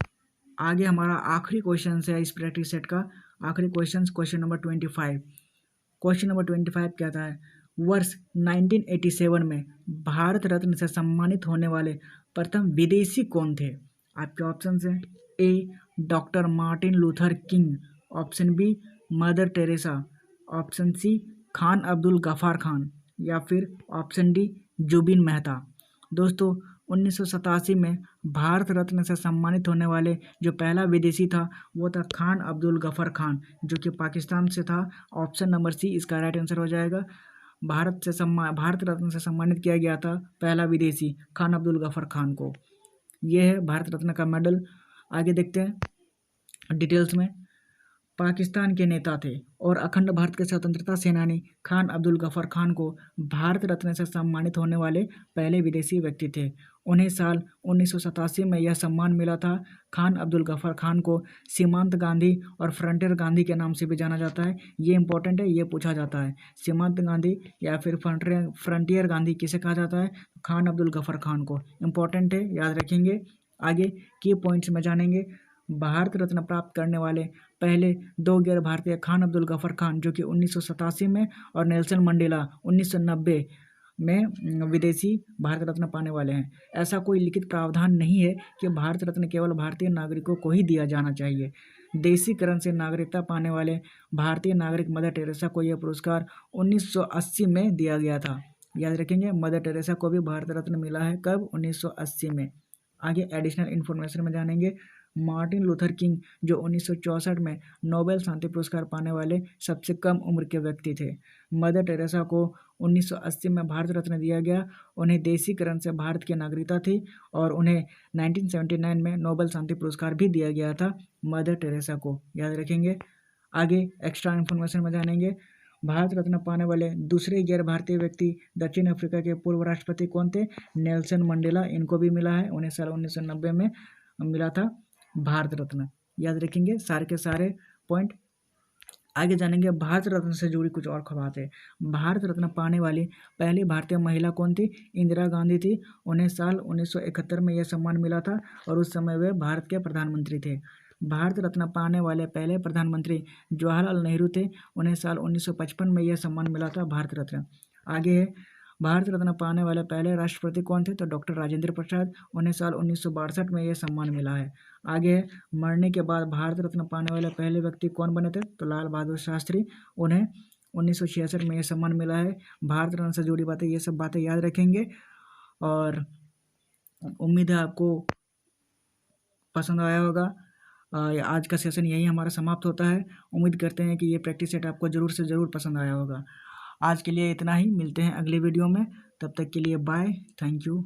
आगे हमारा आखिरी क्वेश्चन है इस प्रैक्टिस सेट का। आखिरी क्वेश्चन नंबर 25। क्वेश्चन नंबर 25 कहता है, वर्ष 1987 में भारत रत्न से सम्मानित होने वाले प्रथम विदेशी कौन थे? आपके ऑप्शन हैं A doctor Martin Luther King, option B Mother Teresa, option C Khan Abdul Ghaffar Khan, या फिर ऑप्शन डी जुबिन मेहता। दोस्तों 1987 में भारत रत्न से सम्मानित होने वाले जो पहला विदेशी था वो था खान अब्दुल गफ्फार खान, जो कि पाकिस्तान से था। ऑप्शन नंबर सी इसका राइट आंसर हो जाएगा। भारत रत्न से सम्मानित किया गया था पहला विदेशी खान अब्दुल गफ्फार खान को। यह है भारत रत्न का मेडल। आगे देखते हैं डिटेल्स में। पाकिस्तान के नेता थे और अखंड भारत के स्वतंत्रता सेनानी खान अब्दुल गफ्फार खान को भारत रत्न से सम्मानित होने वाले पहले विदेशी व्यक्ति थे। उन्हें साल 1987 में यह सम्मान मिला था। खान अब्दुल गफ्फार खान को सीमांत गांधी और फ्रंटियर गांधी के नाम से भी जाना जाता है। ये इंपॉर्टेंट है, ये पूछा जाता है सीमांत गांधी या फिर फ्रंटियर गांधी किसे कहा जाता है? खान अब्दुल गफ्फार खान को। इंपॉर्टेंट है, याद रखेंगे। आगे की पॉइंट्स में जानेंगे। भारत रत्न प्राप्त करने वाले पहले 2 गैर भारतीय खान अब्दुल गफ्फार खान, जो कि 1987 में, और नेल्सन मंडेला 1990 में विदेशी भारत रत्न पाने वाले हैं। ऐसा कोई लिखित प्रावधान नहीं है कि भारत रत्न केवल भारतीय नागरिकों को ही दिया जाना चाहिए। देशीकरण से नागरिकता पाने वाले भारतीय नागरिक मदर टेरेसा को यह पुरस्कार 1980 में दिया गया था। याद रखेंगे मदर टेरेसा को भी भारत रत्न मिला है। कब? 1980 में। आगे एडिशनल इन्फॉर्मेशन में जानेंगे। मार्टिन लूथर किंग जो 1964 में नोबेल शांति पुरस्कार पाने वाले सबसे कम उम्र के व्यक्ति थे। मदर टेरेसा को 1980 में भारत रत्न दिया गया। उन्हें देशीकरण से भारत की नागरिकता थी और उन्हें 1979 में नोबेल शांति पुरस्कार भी दिया गया था मदर टेरेसा को। याद रखेंगे। आगे एक्स्ट्रा इन्फॉर्मेशन में जानेंगे। भारत रत्न पाने वाले दूसरे गैर भारतीय व्यक्ति दक्षिण अफ्रीका के पूर्व राष्ट्रपति कौन थे? Nelson Mandela. इनको भी मिला है। उन्हें साल 1990 में मिला था भारत रत्न। याद रखेंगे सारे के सारे पॉइंट। आगे जानेंगे भारत रत्न से जुड़ी कुछ और बातें। भारत रत्न पाने वाली पहली भारतीय महिला कौन थी? इंदिरा गांधी थी। उन्हें साल 1971 में यह सम्मान मिला था और उस समय वे भारत के प्रधानमंत्री थे। भारत रत्न पाने वाले पहले प्रधानमंत्री जवाहरलाल नेहरू थे। उन्हें साल 1955 में यह सम्मान मिला था भारत रत्न। आगे है भारत रत्न पाने वाले पहले राष्ट्रपति कौन थे? तो डॉक्टर राजेंद्र प्रसाद। उन्हें साल 1962 में यह सम्मान मिला है। आगे है मरने के बाद भारत रत्न पाने वाले पहले व्यक्ति कौन बने थे? तो लाल बहादुर शास्त्री। उन्हें 1966 में यह सम्मान मिला है। भारत रत्न से जुड़ी बातें, ये सब बातें याद रखेंगे और उम्मीद है आपको पसंद आया होगा। आज का सेशन यही हमारा समाप्त होता है। उम्मीद करते हैं कि ये प्रैक्टिस सेट आपको ज़रूर से ज़रूर पसंद आया होगा। आज के लिए इतना ही। मिलते हैं अगले वीडियो में। तब तक के लिए बाय। Thank you.